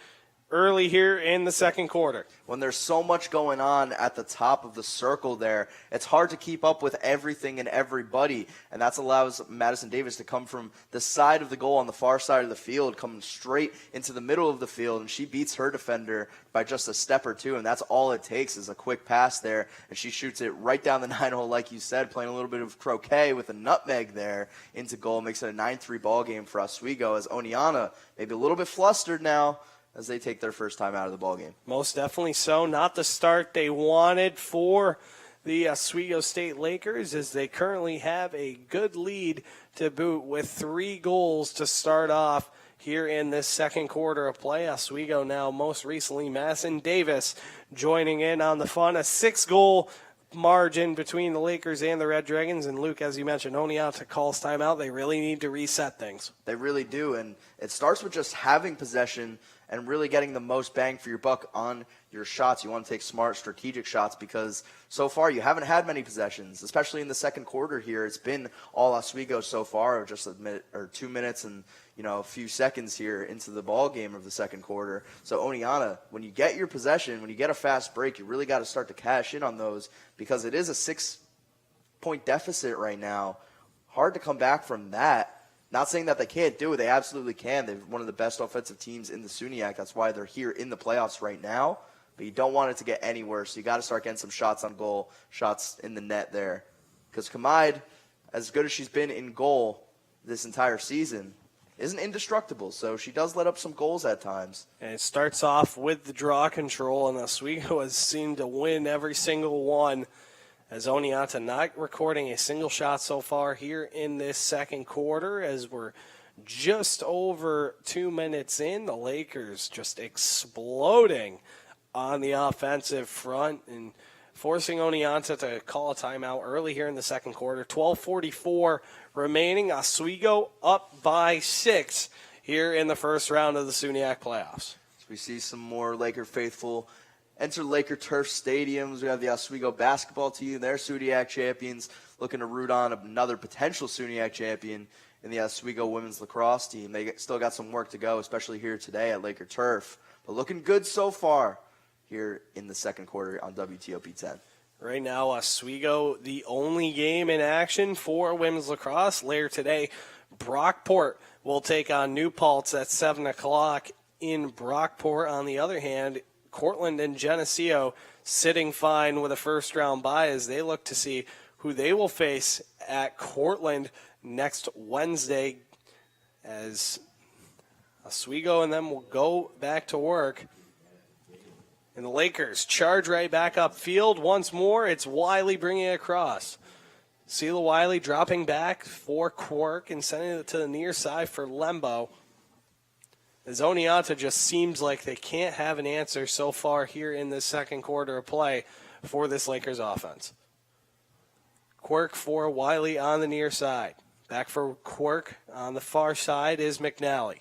early here in the second quarter. When there's so much going on at the top of the circle there, it's hard to keep up with everything and everybody, and that allows Madison Davis to come from the side of the goal on the far side of the field, coming straight into the middle of the field, and she beats her defender by just a step or two, and that's all it takes is a quick pass there, and she shoots it right down the 9-hole, like you said, playing a little bit of croquet with a nutmeg there into goal, makes it a 9-3 ball game for Oswego, as Oneonta maybe a little bit flustered now, as they take their first time out of the ballgame. Most definitely so. Not the start they wanted for the Oswego State Lakers, as they currently have a good lead to boot with 3 goals to start off here in this second quarter of play. Oswego now most recently Madison Davis joining in on the fun. A 6-goal margin between the Lakers and the Red Dragons. And Luke, as you mentioned, Oneonta calls timeout. They really need to reset things. They really do, and it starts with just having possession and really getting the most bang for your buck on your shots. You want to take smart, strategic shots because so far you haven't had many possessions, especially in the second quarter here. It's been all Oswego so far, just a minute or 2 minutes and a few seconds here into the ball game of the second quarter. So Oneonta, when you get your possession, when you get a fast break, you really got to start to cash in on those because it is a 6-point deficit right now. Hard to come back from that. Not saying that they can't do it. They absolutely can. They're one of the best offensive teams in the SUNYAC. That's why they're here in the playoffs right now. But you don't want it to get any worse. So you got to start getting some shots on goal, shots in the net there. Because Kamide, as good as she's been in goal this entire season, isn't indestructible. So she does let up some goals at times. And it starts off with the draw control, and Oswego has seemed to win every single one, as Oneonta not recording a single shot so far here in this second quarter, as we're just over 2 minutes in. The Lakers just exploding on the offensive front and forcing Oneonta to call a timeout early here in the second quarter. 12:44 remaining. Oswego up by 6 here in the first round of the SUNYAC playoffs. We see some more Laker faithful enter Laker Turf Stadiums. We have the Oswego basketball team, their SUNYAC champions, looking to root on another potential SUNYAC champion in the Oswego women's lacrosse team. They still got some work to go, especially here today at Laker Turf. But looking good so far here in the second quarter on WTOP 10. Right now, Oswego, the only game in action for women's lacrosse. Later today, Brockport will take on New Paltz at 7 o'clock in Brockport. On the other hand, Cortland and Geneseo sitting fine with a first-round bye as they look to see who they will face at Cortland next Wednesday, as Oswego and them will go back to work. And the Lakers charge right back upfield once more. It's Wiley bringing it across. Sheila Wiley dropping back for Quirk and sending it to the near side for Lembo. As Oneonta just seems like they can't have an answer so far here in this second quarter of play for this Lakers offense. Quirk for Wiley on the near side. Back for Quirk on the far side is McNally.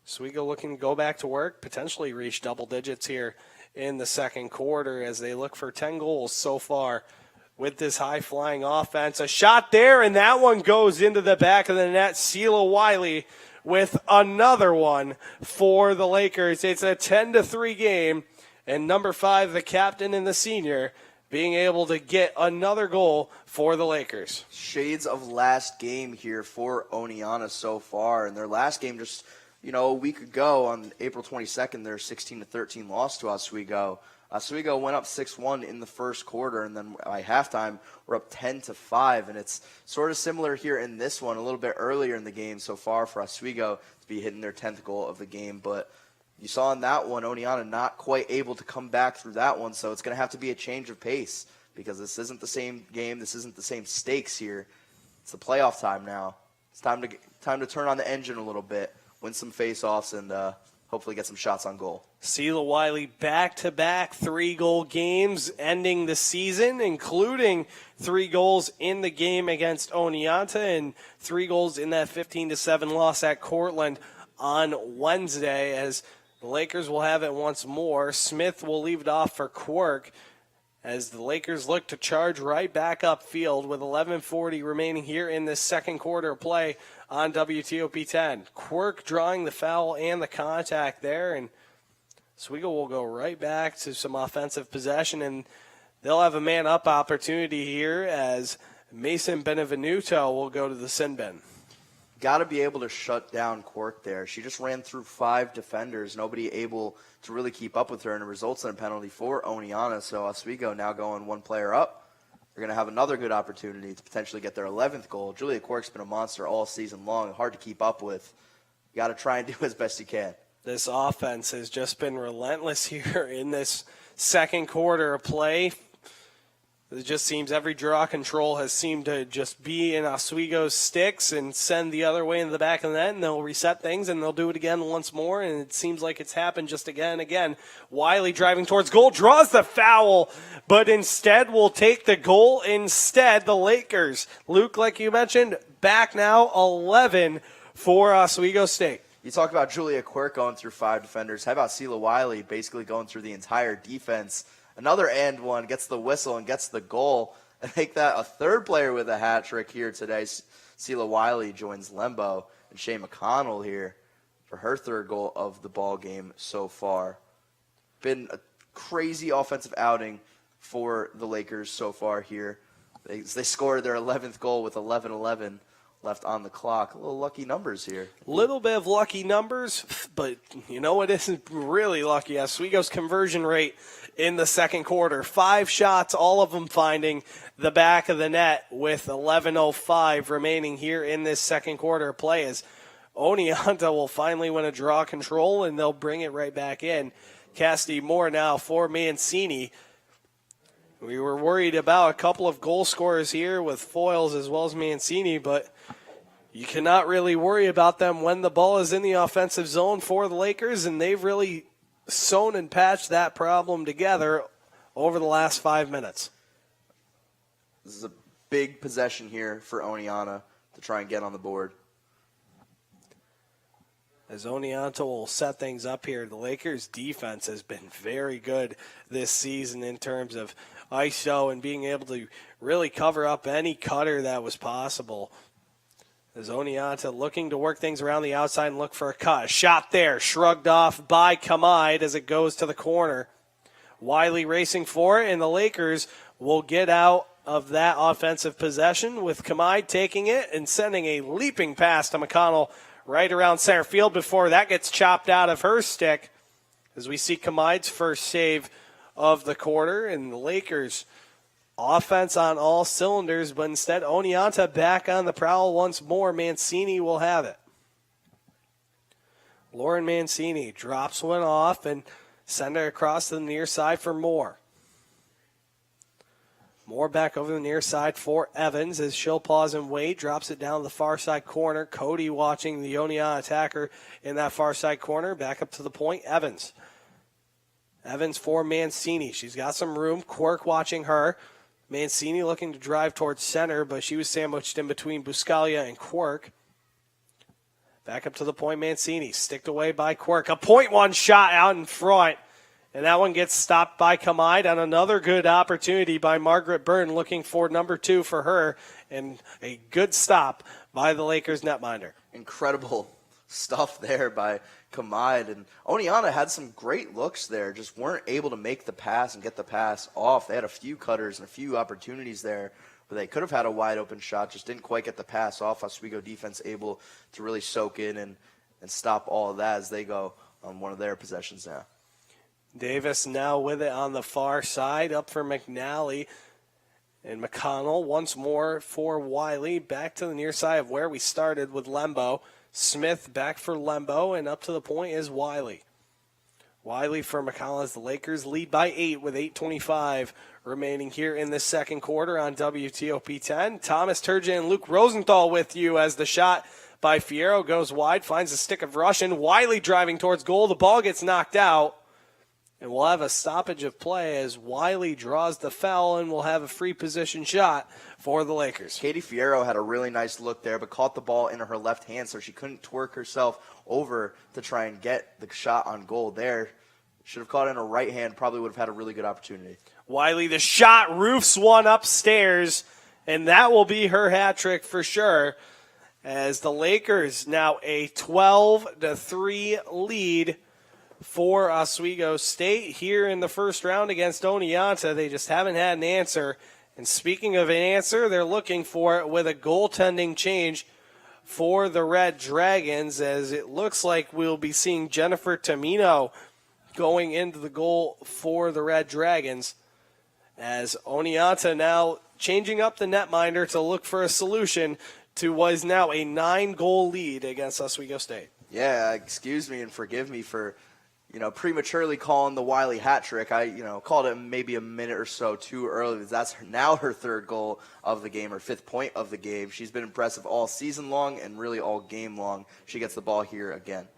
Oswego looking to go back to work, potentially reach double digits here in the second quarter as they look for 10 goals so far with this high-flying offense. A shot there, and that one goes into the back of the net. Sheila Wiley with another one for the Lakers. It's a 10-3 game, and number 5, the captain and the senior, being able to get another goal for the Lakers. Shades of last game here for Oneonta so far, and their last game just a week ago on April 22nd, their 16-13 loss to Oswego. Oswego went up 6-1 in the first quarter, and then by halftime, we're up 10-5. And it's sort of similar here in this one, a little bit earlier in the game so far for Oswego to be hitting their 10th goal of the game. But you saw in that one, Oneonta not quite able to come back through that one, so it's going to have to be a change of pace because this isn't the same game. This isn't the same stakes here. It's the playoff time now. It's time to turn on the engine a little bit, win some face-offs, and hopefully get some shots on goal. Sheila Wiley back-to-back 3-goal games ending the season, including 3 goals in the game against Oneonta and 3 goals in that 15-7 loss at Cortland on Wednesday. As the Lakers will have it once more, Smith will leave it off for Quirk as the Lakers look to charge right back upfield with 11:40 remaining here in this second quarter of play on WTOP 10. Quirk drawing the foul and the contact there, and Oswego will go right back to some offensive possession, and they'll have a man-up opportunity here as Mason Benevenuto will go to the sin bin. Got to be able to shut down Quirk there. She just ran through 5 defenders, nobody able to really keep up with her, and it results in a penalty for Oneonta. So Oswego now going 1 player up. They're going to have another good opportunity to potentially get their 11th goal. Julia Quirk's been a monster all season long, hard to keep up with. You got to try and do as best you can. This offense has just been relentless here in this second quarter of play. It just seems every draw control has seemed to just be in Oswego's sticks and send the other way in the back of the net, and they'll reset things, and they'll do it again once more, and it seems like it's happened just again and again. Wiley driving towards goal, draws the foul, but instead will take the goal instead. The Lakers, Luke, like you mentioned, back now 11 for Oswego State. You talk about Julia Quirk going through 5 defenders. How about Sheila Wiley basically going through the entire defense? Another and one, gets the whistle and gets the goal. And make that a 3rd player with a hat trick here today. Sheila Wiley joins Lembo and Shea McConnell here for her 3rd goal of the ball game so far. Been a crazy offensive outing for the Lakers so far here. They scored their 11th goal with 11:11 left on the clock. A little lucky numbers here. Little bit of lucky numbers, but you know what isn't really lucky? Oswego's conversion rate in the second quarter. 5 shots, all of them finding the back of the net with 11:05 remaining here in this second quarter of play as Oneonta will finally win a draw control, and they'll bring it right back in. Cassidy Moore now for Mancini. We were worried about a couple of goal scorers here with Foyles as well as Mancini, but you cannot really worry about them when the ball is in the offensive zone for the Lakers, and they've really sewn and patched that problem together over the last 5 minutes. This is a big possession here for Oneonta to try and get on the board. As Oneonta will set things up here, the Lakers' defense has been very good this season in terms of ISO and being able to really cover up any cutter that was possible. As Oneonta looking to work things around the outside and look for a cut. A shot there, shrugged off by Kamide as it goes to the corner. Wiley racing for it, and the Lakers will get out of that offensive possession with Kamide taking it and sending a leaping pass to McConnell right around center field before that gets chopped out of her stick as we see Kamide's first save of the quarter, and the Lakers offense on all cylinders, but instead Oneonta back on the prowl once more. Mancini will have it. Lauren Mancini drops one off and send it across to the near side for Moore. Moore back over the near side for Evans as she'll pause and wait. Drops it down the far side corner. Cody watching the Oneonta attacker in that far side corner. Back up to the point. Evans. Evans for Mancini. She's got some room. Quirk watching her. Mancini looking to drive towards center, but she was sandwiched in between Buscalia and Quirk. Back up to the point, Mancini. Sticked away by Quirk. A .1 shot out in front. And that one gets stopped by Kamide on another good opportunity by Margaret Byrne looking for number 2 for her. And a good stop by the Lakers netminder. Incredible stuff there by Kamide. And Oneonta had some great looks there, just weren't able to make the pass and get the pass off. They had a few cutters and a few opportunities there, but they could have had a wide open shot, just didn't quite get the pass off. Oswego defense able to really soak in and and stop all of that as they go on one of their possessions now. Davis now with it on the far side, up for McNally. And McConnell once more for Wiley, back to the near side of where we started with Lembo. Smith back for Lembo, and up to the point is Wiley. Wiley for McConnell as the Lakers lead by 8 with 8:25 remaining here in the second quarter on WTOP 10. Thomas Turgeon and Luke Rosenthal with you as the shot by Fierro goes wide, finds a stick of Russian. Wiley driving towards goal. The ball gets knocked out. And we'll have a stoppage of play as Wiley draws the foul, and we'll have a free position shot for the Lakers. Katie Fierro had a really nice look there, but caught the ball in her left hand, so she couldn't twerk herself over to try and get the shot on goal there. Should have caught it in her right hand, probably would have had a really good opportunity. Wiley, the shot, roofs one upstairs, and that will be her hat trick for sure, as the Lakers now a 12-3 lead for Oswego State here in the first round against Oneonta. They just haven't had an answer. And speaking of an answer, they're looking for it with a goaltending change for the Red Dragons, as it looks like we'll be seeing Jennifer Tamino going into the goal for the Red Dragons, as Oneonta now changing up the netminder to look for a solution to what is now a 9-goal lead against Oswego State. Yeah, excuse me and forgive me for prematurely calling the Wiley hat trick. I, called it maybe a minute or so too early. That's now her 3rd goal of the game, her 5th point of the game. She's been impressive all season long and really all game long. She gets the ball here again.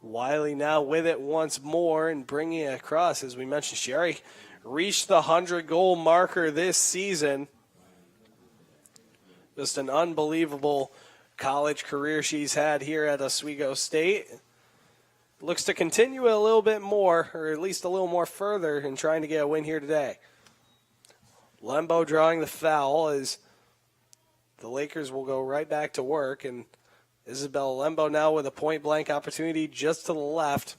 Wiley now with it once more and bringing it across. As we mentioned, she already reached the 100-goal marker this season. Just an unbelievable college career she's had here at Oswego State. Looks to continue a little bit more, or at least a little more further, in trying to get a win here today. Lembo drawing the foul as the Lakers will go right back to work, and Isabella Lembo now with a point-blank opportunity just to the left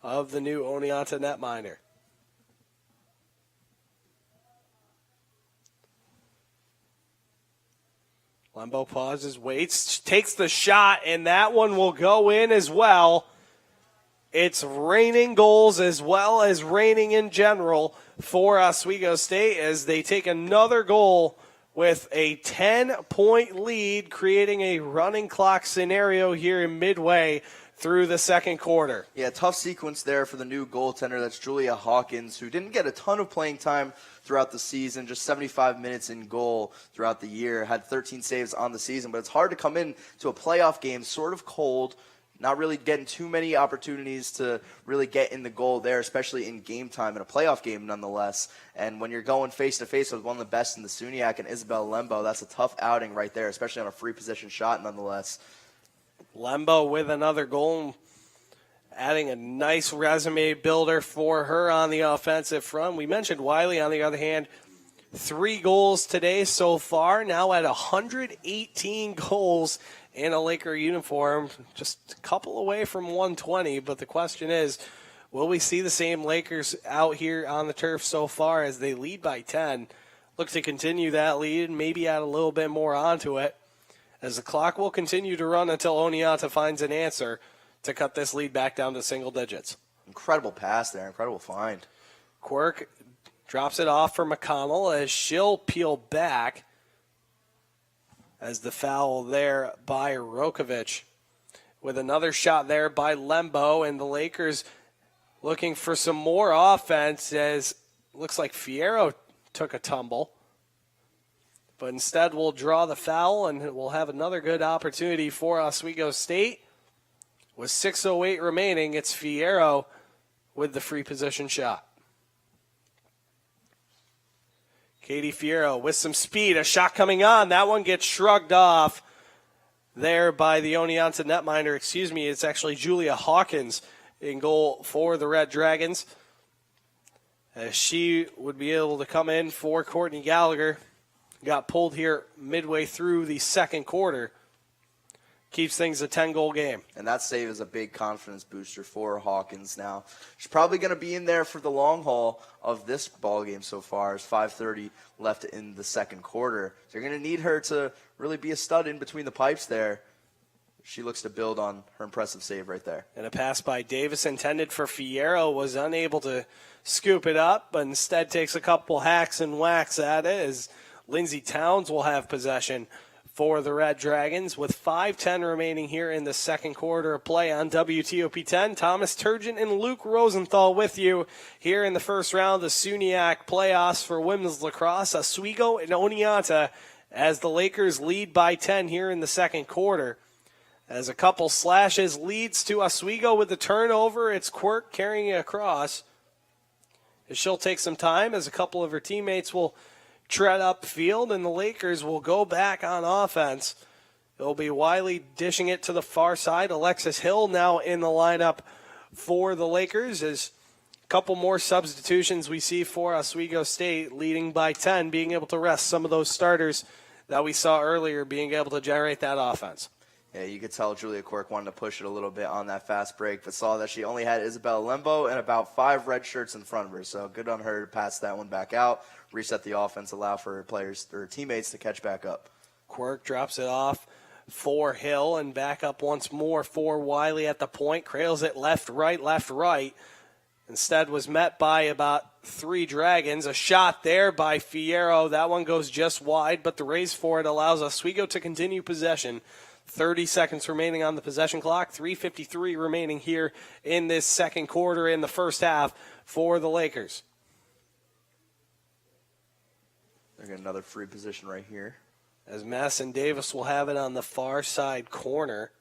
of the new Oneonta netminder. Lembo pauses, waits, takes the shot, and that one will go in as well. It's raining goals as well as raining in general for Oswego State as they take another goal with a 10-point lead, creating a running clock scenario here in midway through the second quarter. Yeah, tough sequence there for the new goaltender. That's Julia Hawkins, who didn't get a ton of playing time throughout the season, just 75 minutes in goal throughout the year, had 13 saves on the season. But it's hard to come in to a playoff game sort of cold, not really getting too many opportunities to really get in the goal there, especially in game time, in a playoff game nonetheless. And when you're going face-to-face with one of the best in the SUNYAC and Isabel Lembo, that's a tough outing right there, especially on a free possession shot nonetheless. Lembo with another goal, adding a nice resume builder for her on the offensive front. We mentioned Wiley, on the other hand, 3 goals today so far, now at 118 goals in a Laker uniform, just a couple away from 120. But the question is, will we see the same Lakers out here on the turf so far as they lead by 10? Look to continue that lead and maybe add a little bit more onto it, as the clock will continue to run until Oneonta finds an answer to cut this lead back down to single digits. Incredible pass there, incredible find. Quirk drops it off for McConnell as she'll peel back as the foul there by Rokovich. With another shot there by Lembo, and the Lakers looking for some more offense as looks like Fierro took a tumble. But instead we'll draw the foul, and we'll have another good opportunity for Oswego State. With 6:08 remaining, it's Fierro with the free position shot. Katie Fierro with some speed, a shot coming on. That one gets shrugged off there by the Oneonta netminder. Excuse me, it's actually Julia Hawkins in goal for the Red Dragons, as she would be able to come in for Courtney Gallagher. Got pulled here midway through the second quarter. Keeps things a 10-goal game. And that save is a big confidence booster for Hawkins now. She's probably going to be in there for the long haul of this ball game so far. It's 5:30 left in the second quarter. So you're going to need her to really be a stud in between the pipes there. she looks to build on her impressive save right there. And a pass by Davis intended for Fierro was unable to scoop it up, but instead takes a couple hacks and whacks at it as Lindsey Towns will have possession for the Red Dragons with 5:10 remaining here in the second quarter of play on WTOP 10. Thomas Turgeon and Luke Rosenthal with you here in the first round of the SUNYAC playoffs for women's lacrosse. Oswego and Oneonta as the Lakers lead by 10 here in the second quarter. As a couple slashes leads to Oswego with the turnover. It's Quirk carrying it across. She'll take some time as a couple of her teammates will tread upfield, and the Lakers will go back on offense. It'll be Wiley dishing it to the far side. Alexis Hill now in the lineup for the Lakers. As a couple more substitutions we see for Oswego State, leading by 10, being able to rest some of those starters that we saw earlier, being able to generate that offense. Yeah, you could tell Julia Quirk wanted to push it a little bit on that fast break, but saw that she only had Isabella Lembo and about 5 red shirts in front of her. So good on her to pass that one back out, reset the offense, allow for her players or teammates to catch back up. Quirk drops it off for Hill and back up once more for Wiley at the point. Cradles it left, right. Instead was met by about 3 Dragons. A shot there by Fierro. That one goes just wide, but the raise for it allows Oswego to continue possession. 30 seconds remaining on the possession clock. 3:53 remaining here in this second quarter in the first half for the Lakers. They're getting another free position right here. As Madison Davis will have it on the far side corner.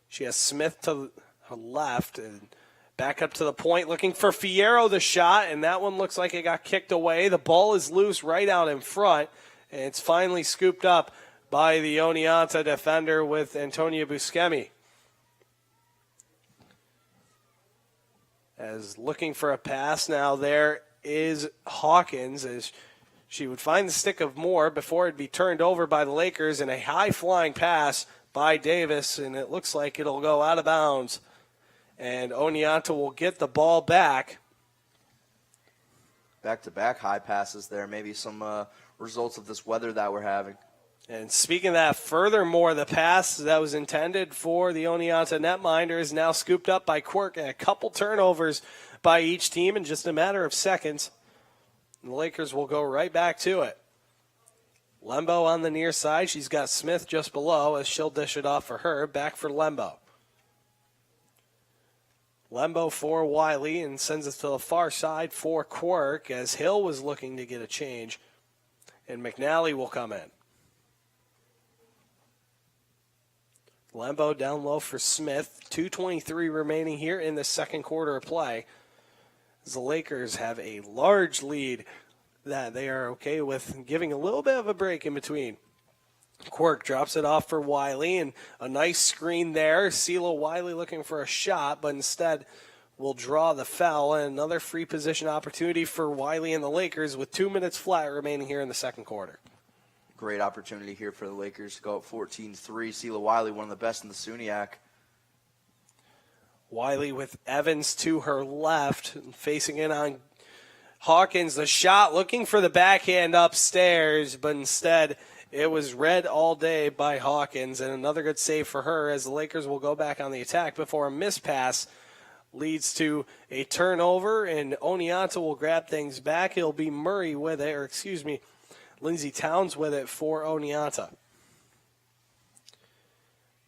She has Smith to her left and back up to the point looking for Fierro the shot, and that one looks like it got kicked away. The ball is loose right out in front, and it's finally scooped up by the Oneonta defender with Antonia Buscemi. As looking for a pass now, there is Hawkins as she would find the stick of Moore before it'd be turned over by the Lakers, and a high-flying pass by Davis, and it looks like it'll go out of bounds. And Oneonta will get the ball back. Back-to-back high passes there. Maybe some results of this weather that we're having. And speaking of that, furthermore, the pass that was intended for the Oneonta netminder is now scooped up by Quirk, and a couple turnovers by each team in just a matter of seconds. And the Lakers will go right back to it. Lembo on the near side. She's got Smith just below as she'll dish it off for her. Back for Lembo. Lembo for Wiley and sends it to the far side for Quirk as Hill was looking to get a change. And McNally will come in. Lembo down low for Smith. 2:23 remaining here in the second quarter of play. As the Lakers have a large lead that they are okay with giving a little bit of a break in between. Quirk drops it off for Wiley, and a nice screen there. CeeLo Wiley looking for a shot, but instead will draw the foul. And another free position opportunity for Wiley and the Lakers with 2 minutes flat remaining here in the second quarter. Great opportunity here for the Lakers to go up 14-3. CeeLo Wiley, one of the best in the SUNYAC. Wiley with Evans to her left, facing in on Hawkins. The shot looking for the backhand upstairs, but instead it was read all day by Hawkins, and another good save for her as the Lakers will go back on the attack before a mispass leads to a turnover, and Oneonta will grab things back. It'll be Murray with it, or excuse me, Lindsey Towns with it for Oneonta.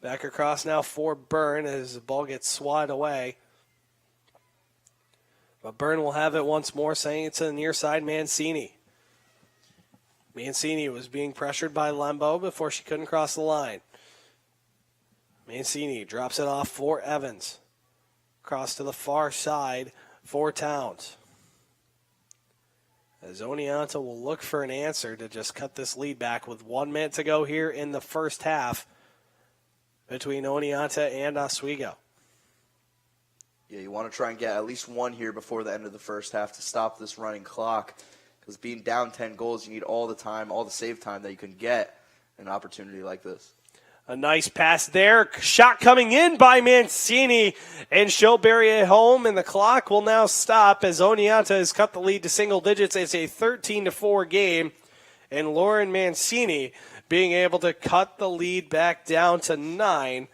Back across now for Byrne as the ball gets swatted away. But Byrne will have it once more, saying it to the near side, Mancini. Mancini was being pressured by Lembo before she couldn't cross the line. Mancini drops it off for Evans. Across to the far side for Towns. As Oneonta will look for an answer to just cut this lead back with 1 minute to go here in the first half between Oneonta and Oswego. Yeah, you want to try and get at least one here before the end of the first half to stop this running clock. Because being down 10 goals, you need all the time, all the save time that you can get in an opportunity like this. A nice pass there. Shot coming in by Mancini, and she'll bury it home, and the clock will now stop as Oneonta has cut the lead to single digits. It's a 13-4 game, and Lauren Mancini being able to cut the lead back down to 9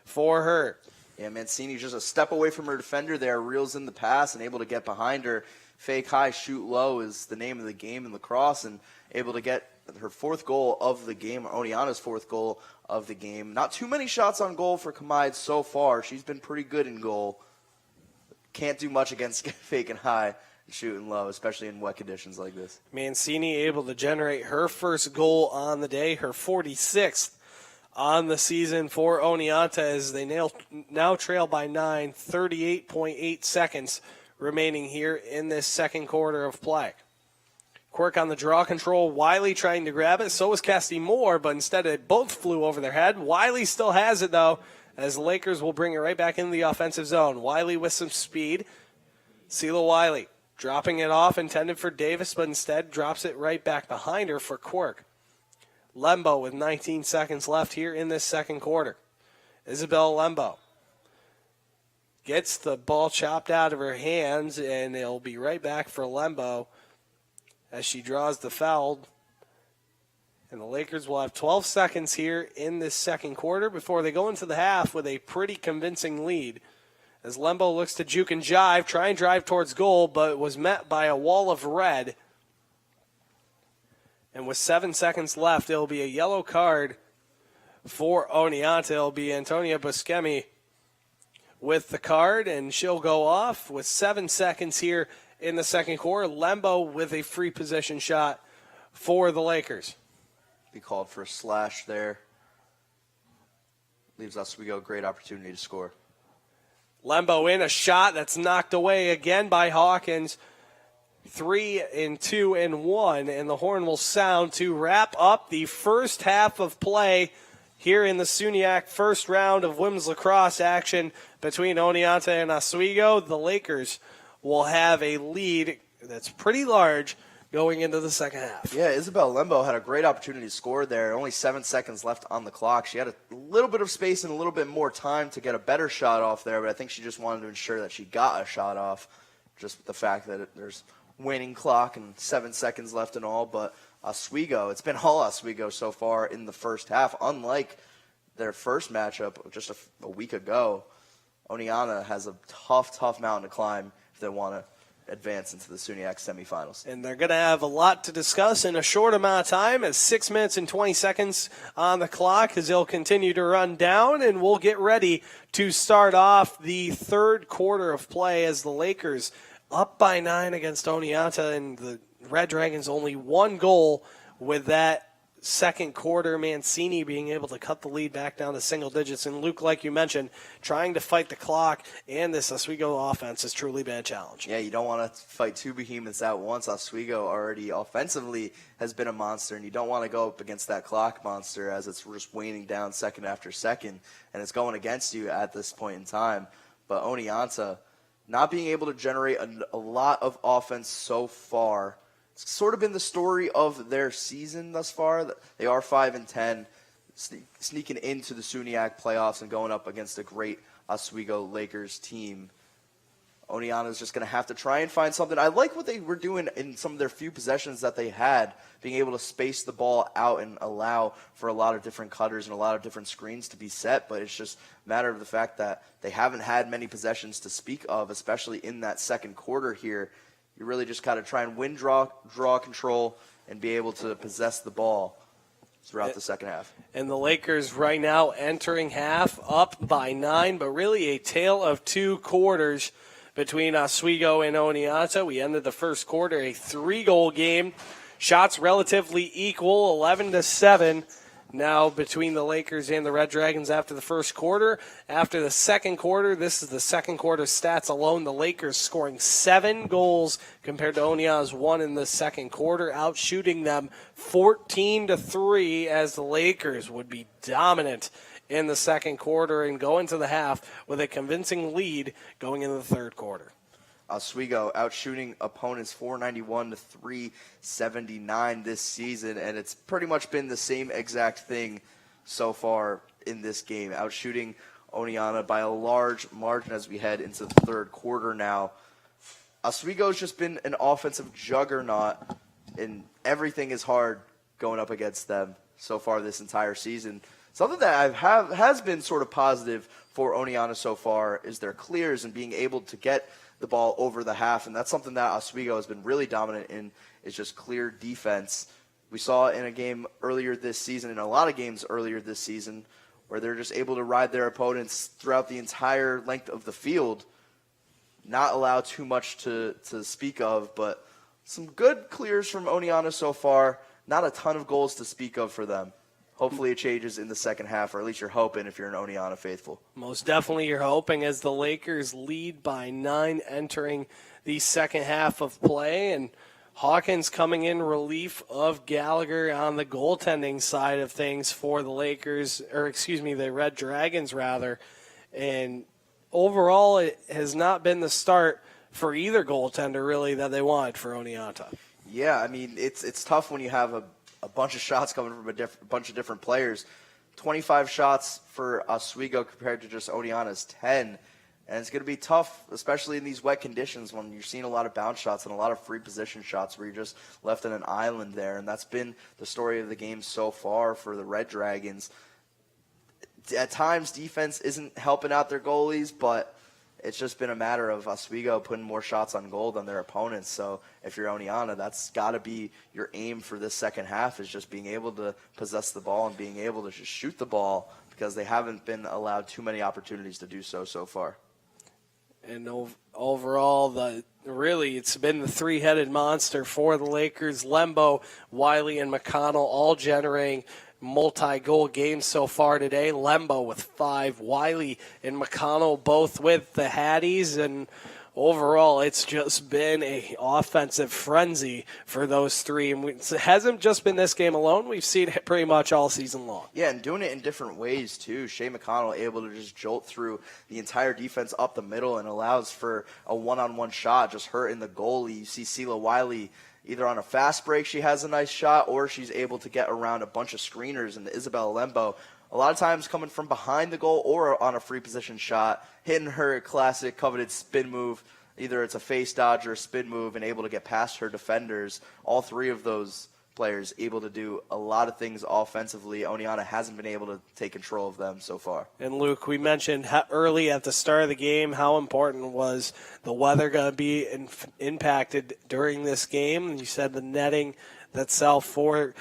for her. Yeah, Mancini just a step away from her defender there, reels in the pass and able to get behind her. Fake high, shoot low is the name of the game in lacrosse, and able to get her 4th goal of the game, Oneonta's 4th goal of the game. Not too many shots on goal for Kamai so far. She's been pretty good in goal. Can't do much against fake and high and shooting low, especially in wet conditions like this. Mancini able to generate her first goal on the day, her 46th on the season for Oneonta, as they now trail by 9, 38.8 seconds remaining here in this second quarter of play. Quirk on the draw control, Wiley trying to grab it, so was Cassidy Moore, but instead it both flew over their head. Wiley still has it, though, as the Lakers will bring it right back into the offensive zone. Wiley with some speed. Sela Wiley dropping it off, intended for Davis, but instead drops it right back behind her for Quirk. Lembo with 19 seconds left here in this second quarter. Isabel Lembo gets the ball chopped out of her hands, and it'll be right back for Lembo as she draws the foul. And the Lakers will have 12 seconds here in this second quarter before they go into the half with a pretty convincing lead. As Lembo looks to juke and jive, try and drive towards goal, but was met by a wall of red. And with 7 seconds left, it'll be a yellow card for Oneonta. It'll be Antonia Buscemi with the card, and she'll go off with 7 seconds here in the second quarter. Lembo with a free possession shot for the Lakers. Be called for a slash there. Leaves Oswego a great opportunity to score. Lembo in, a shot that's knocked away again by Hawkins. 3-2-1, and the horn will sound to wrap up the first half of play here in the SUNYAC first round of women's lacrosse action between Oneonta and Oswego. The Lakers will have a lead that's pretty large going into the second half. Yeah, Isabel Lembo had a great opportunity to score there. Only 7 seconds left on the clock. She had a little bit of space and a little bit more time to get a better shot off there, but I think she just wanted to ensure that she got a shot off, just the fact that there's waning clock and 7 seconds left and all. But Oswego, it's been all Oswego so far in the first half. Unlike their first matchup just a week ago, Oneonta has a tough mountain to climb if they want to advance into the SUNYAC semifinals. And they're going to have a lot to discuss in a short amount of time, as 6 minutes and 20 seconds on the clock as they'll continue to run down, and we'll get ready to start off the third quarter of play as the Lakers up by 9 against Oneonta, and the Red Dragons only 1 goal with that second quarter. Mancini being able to cut the lead back down to single digits. And Luke, like you mentioned, trying to fight the clock, and this Oswego offense has truly been a challenge. Yeah, you don't want to fight 2 behemoths at once. Oswego already offensively has been a monster, and you don't want to go up against that clock monster as it's just waning down second after second, and it's going against you at this point in time. But Oneonta not being able to generate a lot of offense so far. It's sort of been the story of their season thus far. They are 5-10, sneaking into the SUNYAC playoffs and going up against a great Oswego Lakers team. Oneonta is just going to have to try and find something. I like what they were doing in some of their few possessions that they had, being able to space the ball out and allow for a lot of different cutters and a lot of different screens to be set. But it's just a matter of the fact that they haven't had many possessions to speak of, especially in that second quarter here. You really just got to try and win draw control and be able to possess the ball throughout the second half. And the Lakers right now entering half up by 9, but really a tale of 2 quarters between Oswego and Oneonta. We ended the first quarter a 3-goal game. Shots relatively equal, 11-7. Now between the Lakers and the Red Dragons after the first quarter. After the second quarter, this is the second quarter stats alone. The Lakers scoring 7 goals compared to Oneonta's 1 in the second quarter, outshooting them 14-3 as the Lakers would be dominant in the second quarter and go into the half with a convincing lead going into the third quarter. Oswego outshooting opponents 491 to 379 this season, and it's pretty much been the same exact thing so far in this game, outshooting Oneonta by a large margin as we head into the third quarter now. Oswego's just been an offensive juggernaut, and everything is hard going up against them so far this entire season. Something that has been sort of positive for Oneonta so far is their clears and being able to get the ball over the half, and that's something that Oswego has been really dominant in, is just clear defense. We saw in a game earlier this season, in a lot of games earlier this season, where they're just able to ride their opponents throughout the entire length of the field, not allow too much to speak of, but some good clears from Oneonta so far. Not a ton of goals to speak of for them. Hopefully it changes in the second half, or at least you're hoping if you're an Oneonta faithful. Most definitely you're hoping, as the Lakers lead by 9 entering the second half of play, and Hawkins coming in relief of Gallagher on the goaltending side of things for the Lakers, the Red Dragons rather. And overall it has not been the start for either goaltender really that they wanted for Oneonta. Yeah, I mean, it's tough when you have a bunch of shots coming from a bunch of different players. 25 shots for Oswego compared to just Oneonta's 10. And it's going to be tough, especially in these wet conditions when you're seeing a lot of bounce shots and a lot of free position shots where you're just left in an island there. And that's been the story of the game so far for the Red Dragons. At times, defense isn't helping out their goalies, but it's just been a matter of Oswego putting more shots on goal than their opponents. So if you're Oneonta, that's got to be your aim for this second half, is just being able to possess the ball and being able to just shoot the ball, because they haven't been allowed too many opportunities to do so far. And overall, it's been the three-headed monster for the Lakers. Lembo, Wiley, and McConnell all generating multi-goal games so far today. Lembo with 5, Wiley and McConnell both with the Hatties, and overall it's just been a offensive frenzy for those three. And it hasn't just been this game alone. We've seen it pretty much all season long. Yeah, and doing it in different ways too. Shea McConnell able to just jolt through the entire defense up the middle and allows for a one-on-one shot, just hurting the goalie. You see Sela Wiley either on a fast break, she has a nice shot, or she's able to get around a bunch of screeners, and Isabella Lembo, a lot of times coming from behind the goal or on a free position shot, hitting her classic coveted spin move. Either it's a face dodge or a spin move, and able to get past her defenders. All three of those players able to do a lot of things offensively. Oneonta hasn't been able to take control of them so far. And Luke, we mentioned early at the start of the game how important was the weather going to be impacted during this game. And you said the netting itself for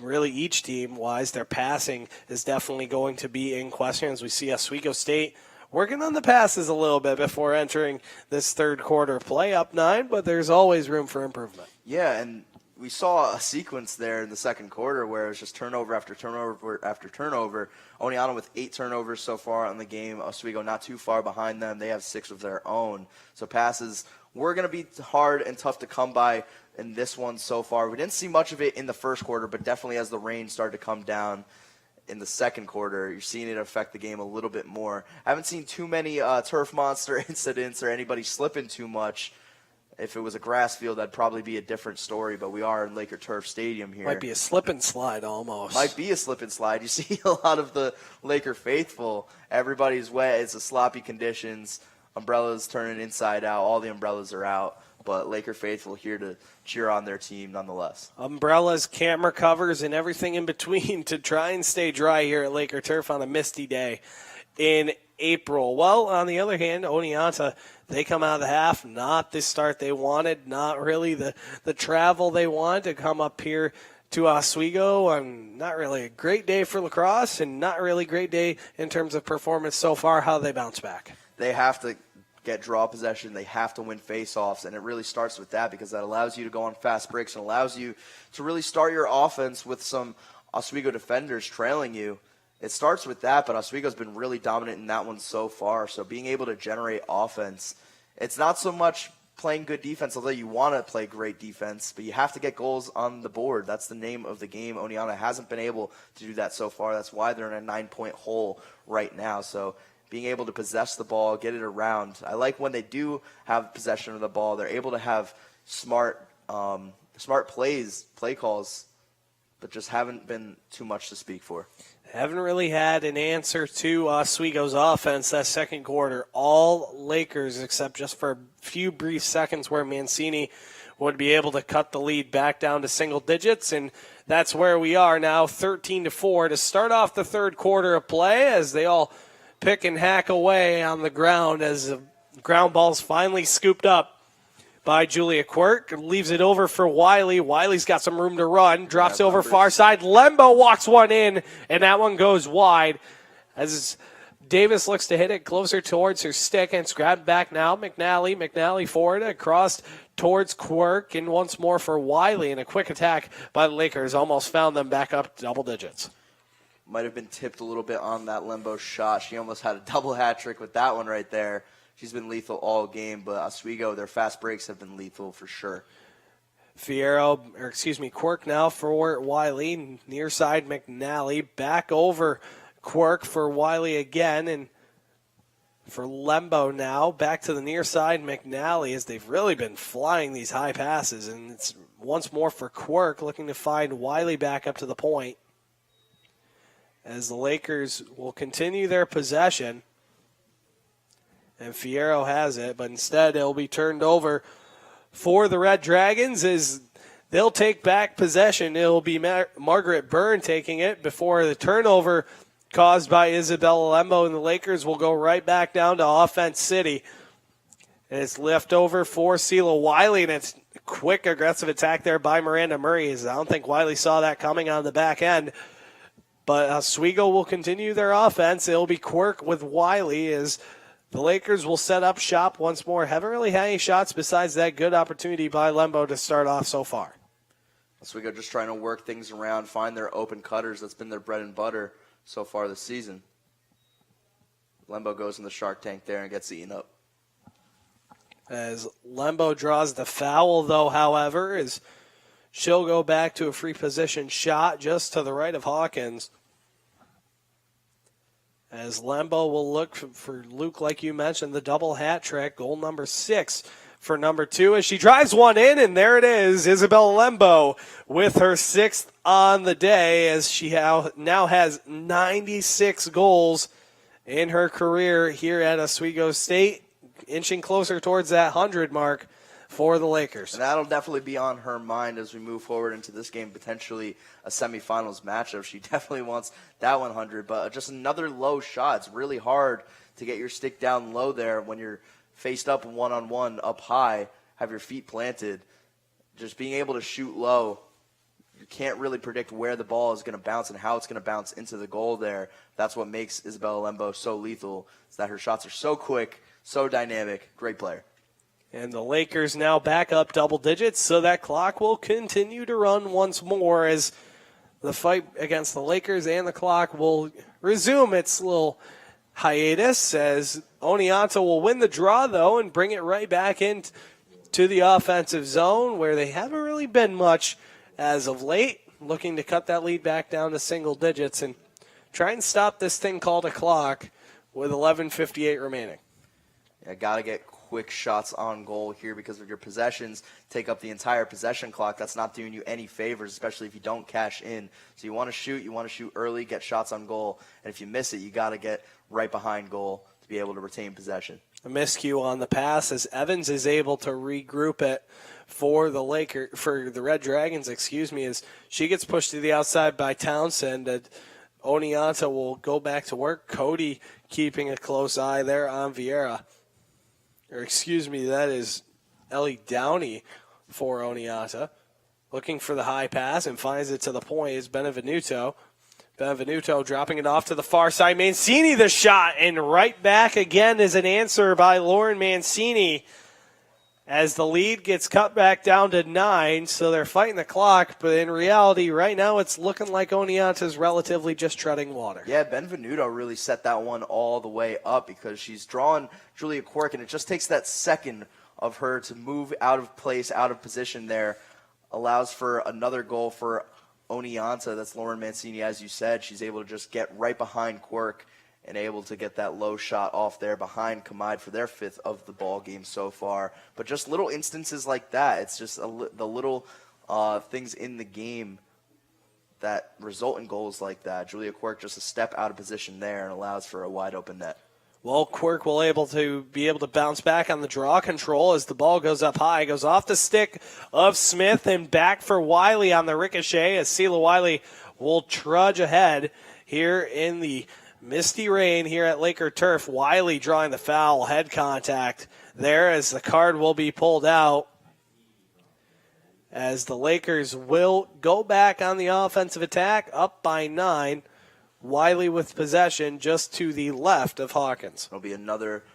really each team-wise, their passing is definitely going to be in question, as we see Oswego State working on the passes a little bit before entering this third quarter play, up 9, but there's always room for improvement. Yeah, and we saw a sequence there in the second quarter where it was just turnover after turnover after turnover. Oneonta with 8 turnovers so far on the game. Oswego not too far behind them. They have 6 of their own. So passes were going to be hard and tough to come by in this one so far. We didn't see much of it in the first quarter, but definitely as the rain started to come down in the second quarter, you're seeing it affect the game a little bit more. I haven't seen too many turf monster incidents or anybody slipping too much. If it was a grass field, that'd probably be a different story, but we are in Laker Turf Stadium here. Might be a slip and slide almost. Might be a slip and slide. You see a lot of the Laker faithful. Everybody's wet. It's a sloppy conditions. Umbrellas turning inside out. All the umbrellas are out. But Laker faithful here to cheer on their team nonetheless. Umbrellas, camera covers, and everything in between to try and stay dry here at Laker Turf on a misty day in April. Well, on the other hand, Oneonta, they come out of the half, not the start they wanted, not really the travel they wanted to come up here to Oswego, and not really a great day for lacrosse, and not really a great day in terms of performance so far. How they bounce back? They have to get draw possession. They have to win face-offs, and it really starts with that, because that allows you to go on fast breaks and allows you to really start your offense with some Oswego defenders trailing you. It starts with that, but Oswego's been really dominant in that one so far. So being able to generate offense, it's not so much playing good defense, although you want to play great defense, but you have to get goals on the board. That's the name of the game. Oneonta hasn't been able to do that so far. That's why they're in a 9-point hole right now. So being able to possess the ball, get it around. I like when they do have possession of the ball, they're able to have smart plays, play calls, but just haven't been too much to speak for. Haven't really had an answer to Oswego's offense that second quarter. All Lakers, except just for a few brief seconds where Mancini would be able to cut the lead back down to single digits, and that's where we are now, 13-4 to start off the third quarter of play as they all pick and hack away on the ground as the ground ball's finally scooped up by Julia Quirk. Leaves it over for Wiley. Wiley's got some room to run. Drops over far side. Lembo walks one in, and that one goes wide as Davis looks to hit it closer towards her stick, and it's grabbed back now. McNally forward across towards Quirk, and once more for Wiley, and a quick attack by the Lakers almost found them back up double digits. Might have been tipped a little bit on that Lembo shot. She almost had a double hat trick with that one right there. She's been lethal all game, but Oswego, their fast breaks have been lethal for sure. Quirk now for Wiley. Near side McNally. Back over Quirk for Wiley again. And for Lembo now. Back to the near side McNally as they've really been flying these high passes. And it's once more for Quirk looking to find Wiley back up to the point. As the Lakers will continue their possession. And Fierro has it, but instead it'll be turned over for the Red Dragons as they'll take back possession. It'll be Margaret Byrne taking it before the turnover caused by Isabella Lembo, and the Lakers will go right back down to Offense City. And it's left over for Sela Wiley, and it's a quick, aggressive attack there by Miranda Murray. I don't think Wiley saw that coming on the back end. But Oswego will continue their offense. It'll be Quirk with Wiley as the Lakers will set up shop once more. Haven't really had any shots besides that good opportunity by Lembo to start off so far. Oswego just trying to work things around, find their open cutters. That's been their bread and butter so far this season. Lembo goes in the Shark Tank there and gets eaten up. As Lembo draws the foul, though, however, is she'll go back to a free position shot just to the right of Hawkins. As Lembo will look for Luke, like you mentioned, the double hat trick, goal number 6 for number 2 as she drives one in, and there it is, Isabel Lembo with her 6th on the day as she now has 96 goals in her career here at Oswego State, inching closer towards that 100 mark for the Lakers. And that'll definitely be on her mind as we move forward into this game, potentially a semifinals matchup. She definitely wants that 100, but just another low shot. It's really hard to get your stick down low there when you're faced up one-on-one, up high, have your feet planted. Just being able to shoot low, you can't really predict where the ball is going to bounce and how it's going to bounce into the goal there. That's what makes Isabella Lembo so lethal, is that her shots are so quick, so dynamic. Great player. And the Lakers now back up double digits, so that clock will continue to run once more as the fight against the Lakers and the clock will resume its little hiatus as Oneonta will win the draw, though, and bring it right back into the offensive zone where they haven't really been much as of late, looking to cut that lead back down to single digits and try and stop this thing called a clock with 11:58 remaining. Yeah, got to get quick shots on goal here because of your possessions take up the entire possession clock. That's not doing you any favors, especially if you don't cash in. So you want to shoot early, get shots on goal, and if you miss it, you got to get right behind goal to be able to retain possession. A miscue on the pass as Evans is able to regroup it for the Red Dragons, as she gets pushed to the outside by Townsend. Oneonta will go back to work. Cody keeping a close eye there on Vieira. That is Ellie Downey for Oneonta. Looking for the high pass and finds it to the point is Benevenuto. Benevenuto dropping it off to the far side. Mancini the shot, and right back again is an answer by Lauren Mancini as the lead gets cut back down to 9. So they're fighting the clock, but in reality right now it's looking like Oneonta's relatively just treading water. Yeah, Benevenuto really set that one all the way up because she's drawn Julia Quirk, and it just takes that second of her to move out of place, out of position there, allows for another goal for Oneonta. That's Lauren Mancini, as you said. She's able to just get right behind Quirk and able to get that low shot off there behind Kamide for their 5th of the ball game so far. But just little instances like that. It's just the little things in the game that result in goals like that. Julia Quirk just a step out of position there and allows for a wide open net. Well, Quirk will be able to bounce back on the draw control as the ball goes up high, goes off the stick of Smith and back for Wiley on the ricochet as Sela Wiley will trudge ahead here in the misty rain here at Laker turf. Wiley drawing the foul, head contact there as the card will be pulled out as the Lakers will go back on the offensive attack, up by 9. Wiley with possession just to the left of Hawkins. It'll be another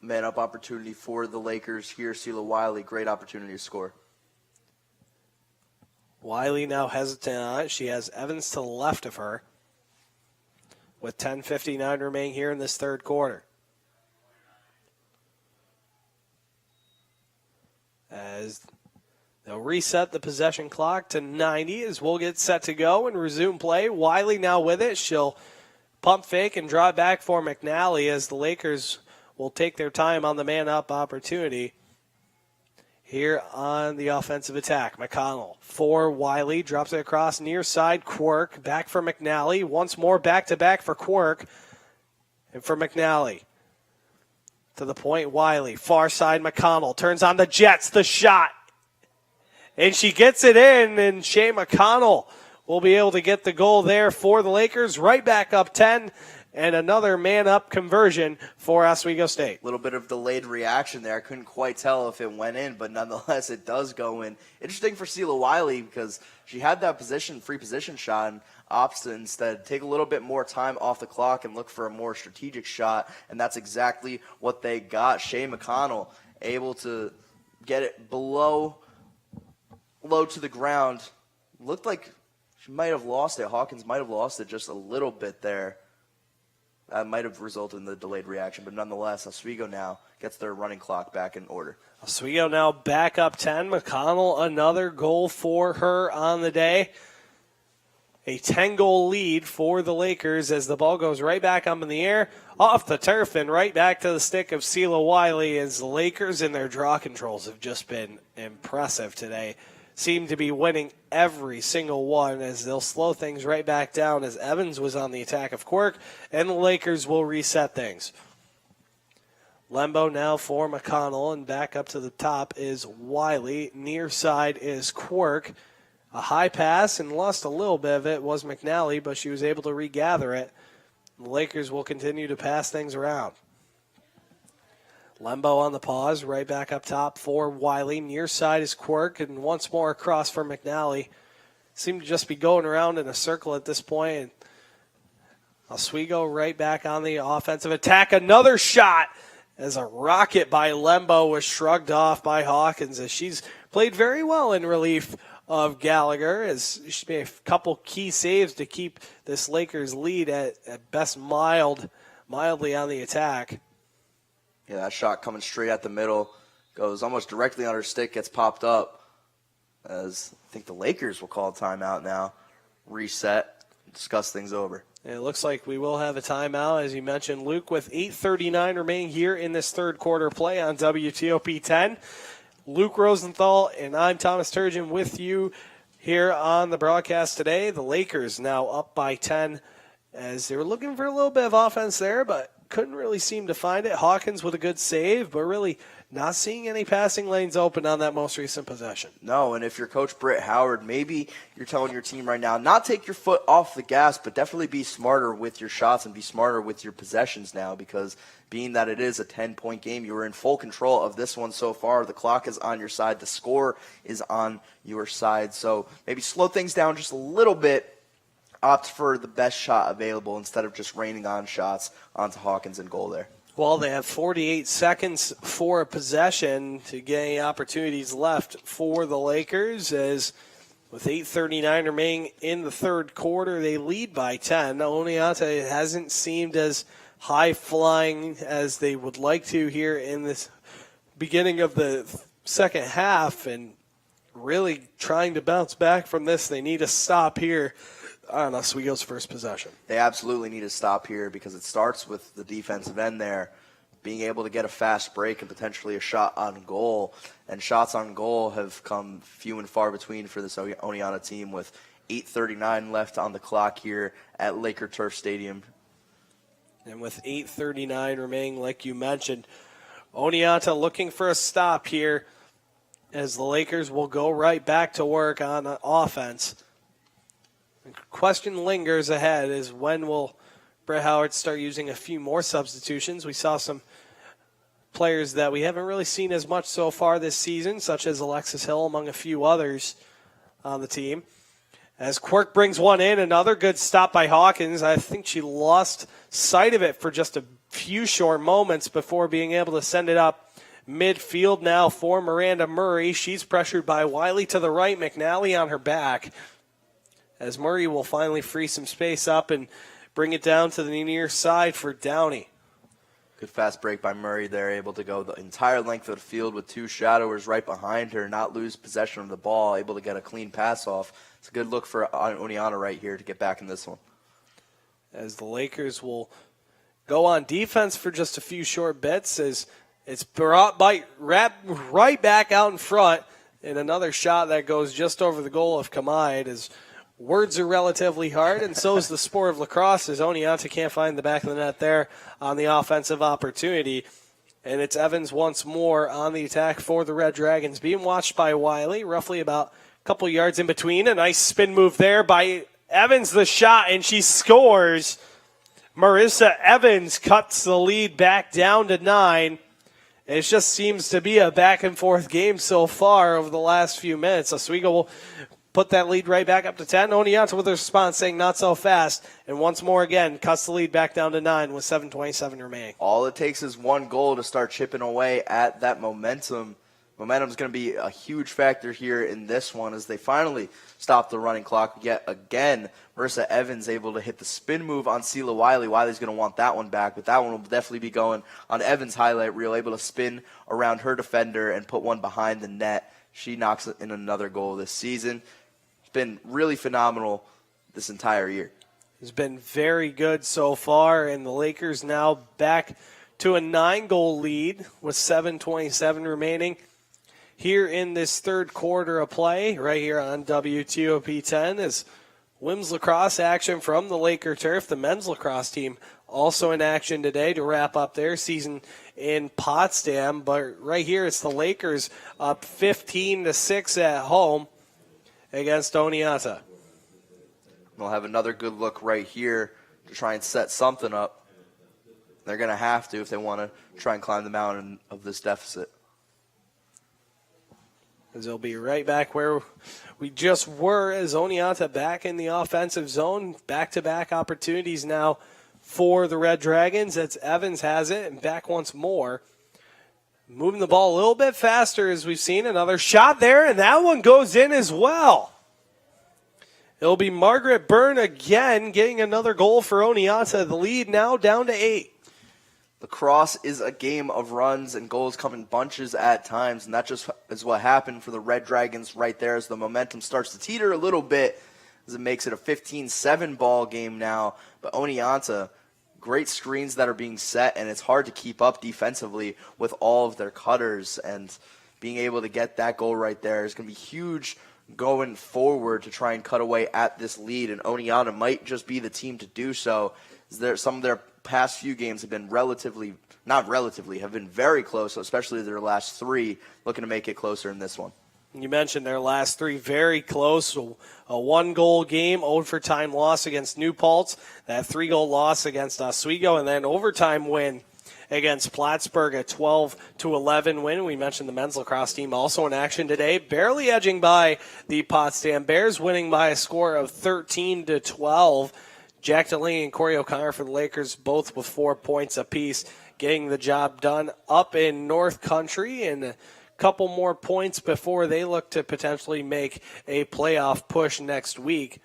man-up opportunity for the Lakers here. Sela Wiley, great opportunity to score. Wiley now hesitant on it. She has Evans to the left of her with 10:59 remaining here in this third quarter. As they'll reset the possession clock to 90 as we'll get set to go and resume play. Wiley now with it. She'll pump fake and draw it back for McNally as the Lakers will take their time on the man-up opportunity here on the offensive attack. McConnell for Wiley, drops it across near side. Quirk back for McNally. Once more back-to-back for Quirk and for McNally. To the point, Wiley, far side McConnell, turns on the Jets, the shot. And she gets it in, and Shea McConnell will be able to get the goal there for the Lakers. Right back up 10, and another man-up conversion for Oswego State. A little bit of delayed reaction there. I couldn't quite tell if it went in, but nonetheless, it does go in. Interesting for Sela Wiley because she had that free position shot, and opts to instead take a little bit more time off the clock and look for a more strategic shot, and that's exactly what they got. Shea McConnell able to get it low to the ground. Looked like she might have lost it. Hawkins might have lost it just a little bit there. That might have resulted in the delayed reaction, but nonetheless, Oswego now gets their running clock back in order. Oswego now back up 10. McConnell, another goal for her on the day. A 10-goal lead for the Lakers as the ball goes right back up in the air, off the turf, and right back to the stick of Sela Wiley as the Lakers in their draw controls have just been impressive today. Seem to be winning every single one as they'll slow things right back down as Evans was on the attack of Quirk, and the Lakers will reset things. Lembo now for McConnell, and back up to the top is Wiley. Near side is Quirk. A high pass, and lost a little bit of it, was McNally, but she was able to regather it. The Lakers will continue to pass things around. Lembo on the pause, right back up top for Wiley. Near side is Quirk, and once more across for McNally. Seem to just be going around in a circle at this point. And Oswego right back on the offensive attack. Another shot as a rocket by Lembo was shrugged off by Hawkins as she's played very well in relief of Gallagher as she made a couple key saves to keep this Lakers lead at best mildly on the attack. Yeah, that shot coming straight at the middle, goes almost directly on her stick, gets popped up. As I think the Lakers will call a timeout now, reset, discuss things over. It looks like we will have a timeout, as you mentioned, Luke, with 8:39 remaining here in this third quarter play on WTOP 10. Luke Rosenthal and I'm Thomas Turgeon with you here on the broadcast today. The Lakers now up by 10 as they were looking for a little bit of offense there, but couldn't really seem to find it. Hawkins with a good save, but really not seeing any passing lanes open on that most recent possession. No, and if you're Coach Britt Howard, maybe you're telling your team right now, not take your foot off the gas, but definitely be smarter with your shots and be smarter with your possessions now, because being that it is a 10-point game, you are in full control of this one so far. The clock is on your side. The score is on your side. So maybe slow things down just a little bit. Opt for the best shot available instead of just raining on shots onto Hawkins and goal there. Well, they have 48 seconds for a possession to get any opportunities left for the Lakers, as with 8:39 remaining in the third quarter, they lead by 10. Oneonta hasn't seemed as high-flying as they would like to here in this beginning of the second half, and really trying to bounce back from this. They need a stop here on Oswego's first possession. They absolutely need to stop here because it starts with the defensive end there being able to get a fast break and potentially a shot on goal. And shots on goal have come few and far between for this Oneonta team with 8:39 left on the clock here at Laker Turf Stadium. And with 8:39 remaining, like you mentioned, Oneonta looking for a stop here as the Lakers will go right back to work on offense. The question lingers ahead is when will Brett Howard start using a few more substitutions. We saw some players that we haven't really seen as much so far this season, such as Alexis Hill among a few others on the team. As Quirk brings one in, another good stop by Hawkins. I think she lost sight of it for just a few short moments before being able to send it up midfield now for Miranda Murray. She's pressured by Wiley to the right, McNally on her back. As Murray will finally free some space up and bring it down to the near side for Downey. Good fast break by Murray there, able to go the entire length of the field with two shadowers right behind her, not lose possession of the ball, able to get a clean pass off. It's a good look for Oneonta right here to get back in this one. As the Lakers will go on defense for just a few short bits as it's brought by right back out in front, and another shot that goes just over the goal of Kamide as words are relatively hard, and so is the sport of lacrosse, as Oneonta can't find the back of the net there on the offensive opportunity. And it's Evans once more on the attack for the Red Dragons, being watched by Wiley, roughly about a couple yards in between. A nice spin move there by Evans, the shot, and she scores. Marissa Evans cuts the lead back down to 9. It just seems to be a back-and-forth game so far over the last few minutes. Oswego will put that lead right back up to 10. Oneonta with a response saying not so fast. And once more again, cuts the lead back down to 9 with 7:27 remaining. All it takes is one goal to start chipping away at that momentum. Momentum is going to be a huge factor here in this one as they finally stop the running clock yet again. Marissa Evans able to hit the spin move on Sela Wiley. Wiley's going to want that one back, but that one will definitely be going on Evans' highlight reel, able to spin around her defender and put one behind the net. She knocks in another goal this season. Been really phenomenal this entire year. It's been very good so far, and the Lakers now back to a 9-goal lead with 7:27 remaining here in this third quarter of play right here on WTOP 10 is women's lacrosse action from the Laker turf. The men's lacrosse team also in action today to wrap up their season in Potsdam, but right here it's the Lakers up 15-6 at home against Oneonta. We'll have another good look right here to try and set something up. They're going to have to if they want to try and climb the mountain of this deficit. As they'll be right back where we just were as Oneonta back in the offensive zone. Back-to-back opportunities now for the Red Dragons. That's Evans has it and back once more. Moving the ball a little bit faster as we've seen. Another shot there, and that one goes in as well. It'll be Margaret Byrne again getting another goal for Oneonta. The lead now down to 8. Lacrosse is a game of runs and goals come in bunches at times, and that just is what happened for the Red Dragons right there as the momentum starts to teeter a little bit as it makes it a 15-7 ball game now. But Oneonta, great screens that are being set, and it's hard to keep up defensively with all of their cutters, and being able to get that goal right there is going to be huge going forward to try and cut away at this lead, and Oneonta might just be the team to do so. Some of their past few games have been have been very close, especially their last 3, looking to make it closer in this one. You mentioned their last 3 very close. A 1-goal game, overtime loss against New Paltz, that 3-goal loss against Oswego, and then overtime win against Plattsburgh, a 12-11 win. We mentioned the men's lacrosse team also in action today, barely edging by the Potsdam Bears, winning by a score of 13-12. Jack Delaney and Corey O'Connor for the Lakers, both with 4 points apiece, getting the job done up in North Country, and couple more points before they look to potentially make a playoff push next week.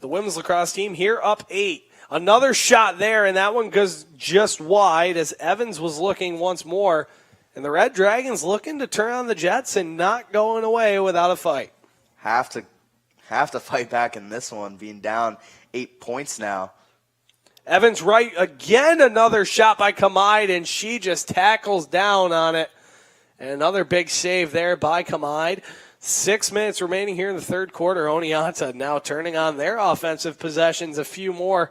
The women's lacrosse team here up 8. Another shot there, and that one goes just wide as Evans was looking once more. And the Red Dragons looking to turn on the Jets and not going away without a fight. Have to fight back in this one, being down 8 points now. Evans right again, another shot by Kamide, and she just tackles down on it. And another big save there by Kamide. 6 minutes remaining here in the third quarter. Oneonta now turning on their offensive possessions a few more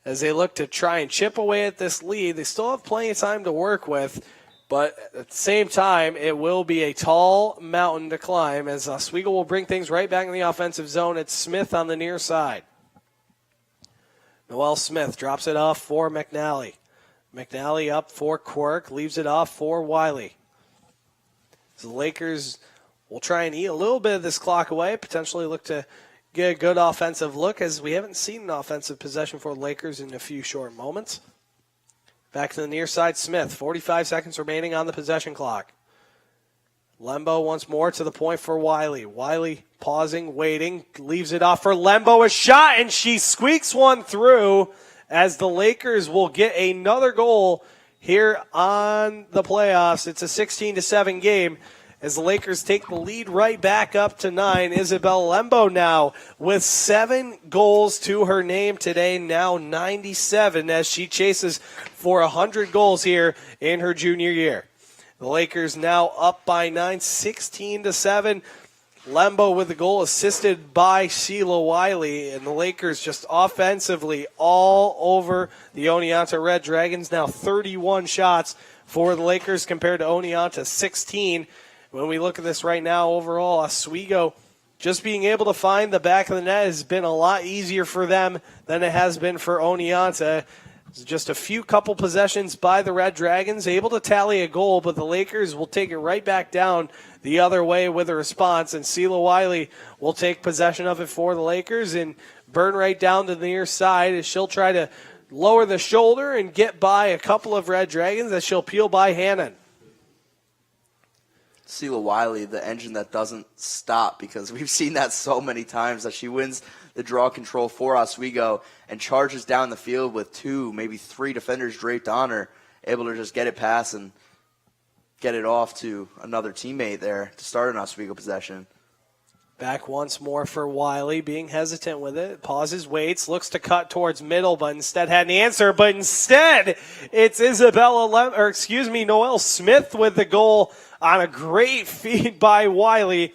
as they look to try and chip away at this lead. They still have plenty of time to work with, but at the same time, it will be a tall mountain to climb as Oswego will bring things right back in the offensive zone. It's Smith on the near side. Noel Smith drops it off for McNally. McNally up for Quirk, leaves it off for Wiley. So the Lakers will try and eat a little bit of this clock away, potentially look to get a good offensive look, as we haven't seen an offensive possession for the Lakers in a few short moments. Back to the near side, Smith, 45 seconds remaining on the possession clock. Lembo once more to the point for Wiley. Wiley pausing, waiting, leaves it off for Lembo, a shot, and she squeaks one through as the Lakers will get another goal here on the playoffs. It's a 16-7 game as the Lakers take the lead right back up to 9. Isabel Lembo now with 7 goals to her name today, now 97 as she chases for 100 goals here in her junior year. The Lakers now up by 9, 16-7. Lembo with the goal assisted by Sheila Wiley, and the Lakers just offensively all over the Oneonta Red Dragons. Now 31 shots for the Lakers compared to Oneonta 16. When we look at this right now, overall, Oswego just being able to find the back of the net has been a lot easier for them than it has been for Oneonta. Just a few couple possessions by the Red Dragons, able to tally a goal, but the Lakers will take it right back down the other way with a response, and Sheila Wiley will take possession of it for the Lakers and burn right down to the near side as she'll try to lower the shoulder and get by a couple of Red Dragons as she'll peel by Hannon. Sheila Wiley, the engine that doesn't stop, because we've seen that so many times that she wins the draw control for Oswego and charges down the field with 2, maybe 3 defenders draped on her, able to just get it past and get it off to another teammate there to start an Oswego possession. Back once more for Wiley, being hesitant with it. Pauses, waits, looks to cut towards middle, but instead had an answer. But instead, it's Noel Smith with the goal on a great feed by Wiley.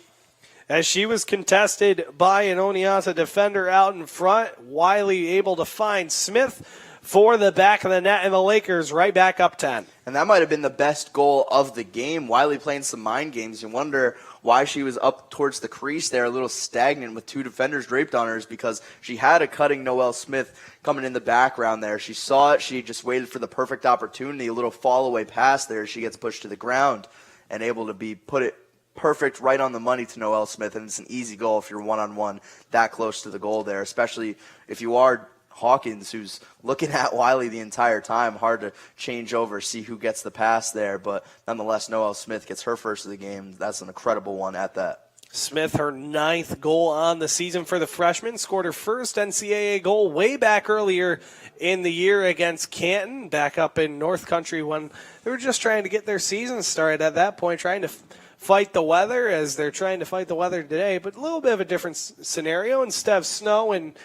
As she was contested by an Oneonta defender out in front, Wiley able to find Smith for the back of the net, and the Lakers right back up 10. And that might have been the best goal of the game. Wiley playing some mind games. You wonder why she was up towards the crease there, a little stagnant with 2 defenders draped on her, is because she had a cutting Noel Smith coming in the background there. She saw it. She just waited for the perfect opportunity, a little fall-away pass there. She gets pushed to the ground and able to be put it perfect right on the money to Noel Smith, and it's an easy goal if you're one-on-one that close to the goal there, especially if you are Hawkins, who's looking at Wiley the entire time. Hard to change over, see who gets the pass there, but nonetheless, Noel Smith gets her first of the game. That's an incredible one at that. Smith, her 9th goal on the season for the freshman, scored her first NCAA goal way back earlier in the year against Canton, back up in North Country when they were just trying to get their season started at that point, trying to fight the weather as they're trying to fight the weather today, but a little bit of a different scenario. Instead of snow and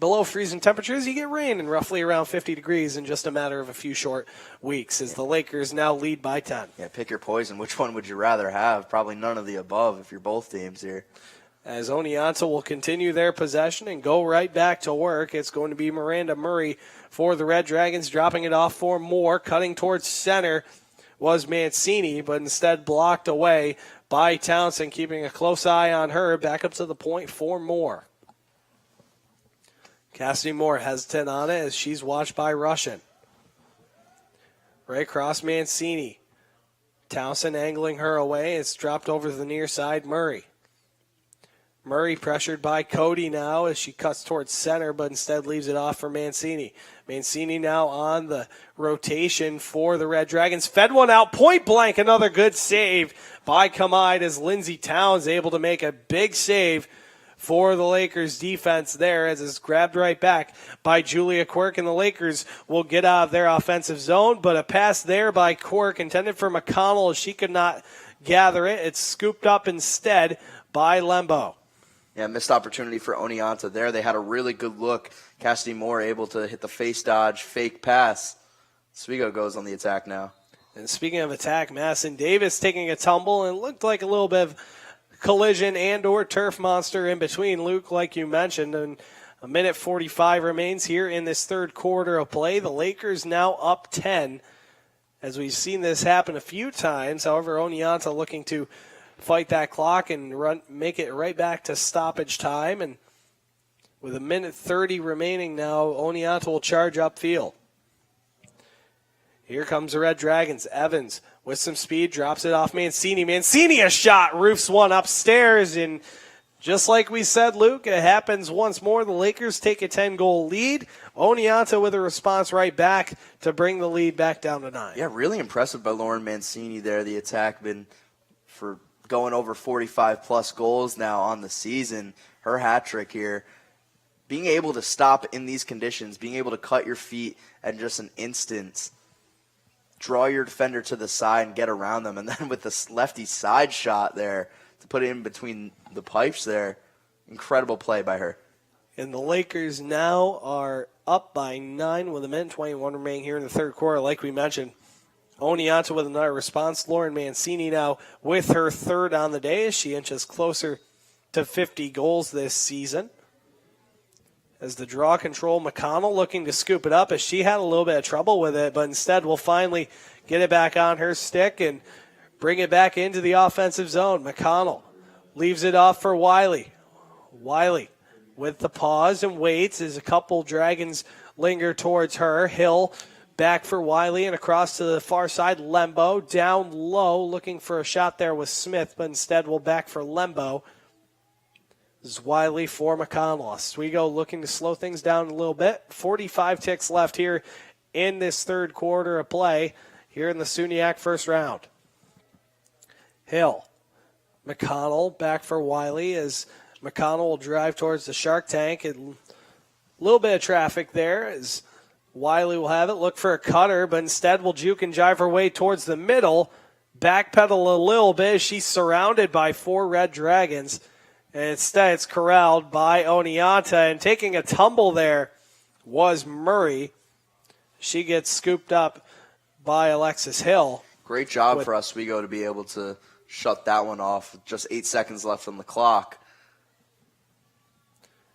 below freezing temperatures, you get rain and roughly around 50 degrees in just a matter of a few short weeks as the Lakers now lead by 10. Yeah, pick your poison. Which one would you rather have? Probably none of the above if you're both teams here. As Oneonta will continue their possession and go right back to work, it's going to be Miranda Murray for the Red Dragons, dropping it off for Moore, cutting towards center was Mancini, but instead blocked away by Townsend, keeping a close eye on her. Back up to the point for Moore. Cassidy Moore hesitant on it as she's watched by Russian. Right across Mancini. Townsend angling her away. It's dropped over to the near side, Murray. Murray pressured by Cody now as she cuts towards center, but instead leaves it off for Mancini. Mancini now on the rotation for the Red Dragons. Fed one out, point blank, another good save by Kamide as Lindsey Towns able to make a big save for the Lakers defense there as it's grabbed right back by Julia Quirk, and the Lakers will get out of their offensive zone, but a pass there by Quirk intended for McConnell as she could not gather it. It's scooped up instead by Lembo. Yeah, missed opportunity for Oneonta there. They had a really good look. Cassidy Moore able to hit the face dodge, fake pass. Oswego goes on the attack now. And speaking of attack, Madison Davis taking a tumble, and looked like a little bit of collision and or turf monster in between, Luke, like you mentioned. And A minute 45 remains here in this third quarter of play. The Lakers now up 10, as we've seen this happen a few times. However, Oneonta looking to fight that clock and make it right back to stoppage time. And with a minute 30 remaining now, Oneonta will charge upfield. Here comes the Red Dragons. Evans with some speed, drops it off Mancini. Mancini, a shot, roofs one upstairs, and just like we said, Luke, it happens once more. The Lakers take a 10-goal lead. Oneonta with a response right back to bring the lead back down to 9. Yeah, really impressive by Lauren Mancini there. The attack been for going over 45-plus goals now on the season. Her hat trick here. Being able to stop in these conditions, being able to cut your feet at just an instant, draw your defender to the side and get around them, and then with this lefty side shot there to put it in between the pipes there, incredible play by her. And the Lakers now are up by 9 with a minute 21 remaining here in the third quarter. Like we mentioned, Oneonta with another response. Lauren Mancini now with her third on the day as she inches closer to 50 goals this season. As the draw control, McConnell looking to scoop it up as she had a little bit of trouble with it, but instead will finally get it back on her stick and bring it back into the offensive zone. McConnell leaves it off for Wiley. Wiley with the pause and waits as a couple Dragons linger towards her. Hill back for Wiley and across to the far side. Lembo down low looking for a shot there with Smith, but instead will back for Lembo. This is Wiley for McConnell. Oswego looking to slow things down a little bit. 45 ticks left here in this third quarter of play here in the SUNYAC first round. Hill. McConnell back for Wiley as McConnell will drive towards the Shark Tank. And a little bit of traffic there as Wiley will have it. Look for a cutter, but instead will juke and jive her way towards the middle. Backpedal a little bit as she's surrounded by 4 Red Dragons. And instead it's corralled by Oneonta. And taking a tumble there was Murray. She gets scooped up by Alexis Hill. Great job for Oswego to be able to shut that one off with just 8 seconds left on the clock.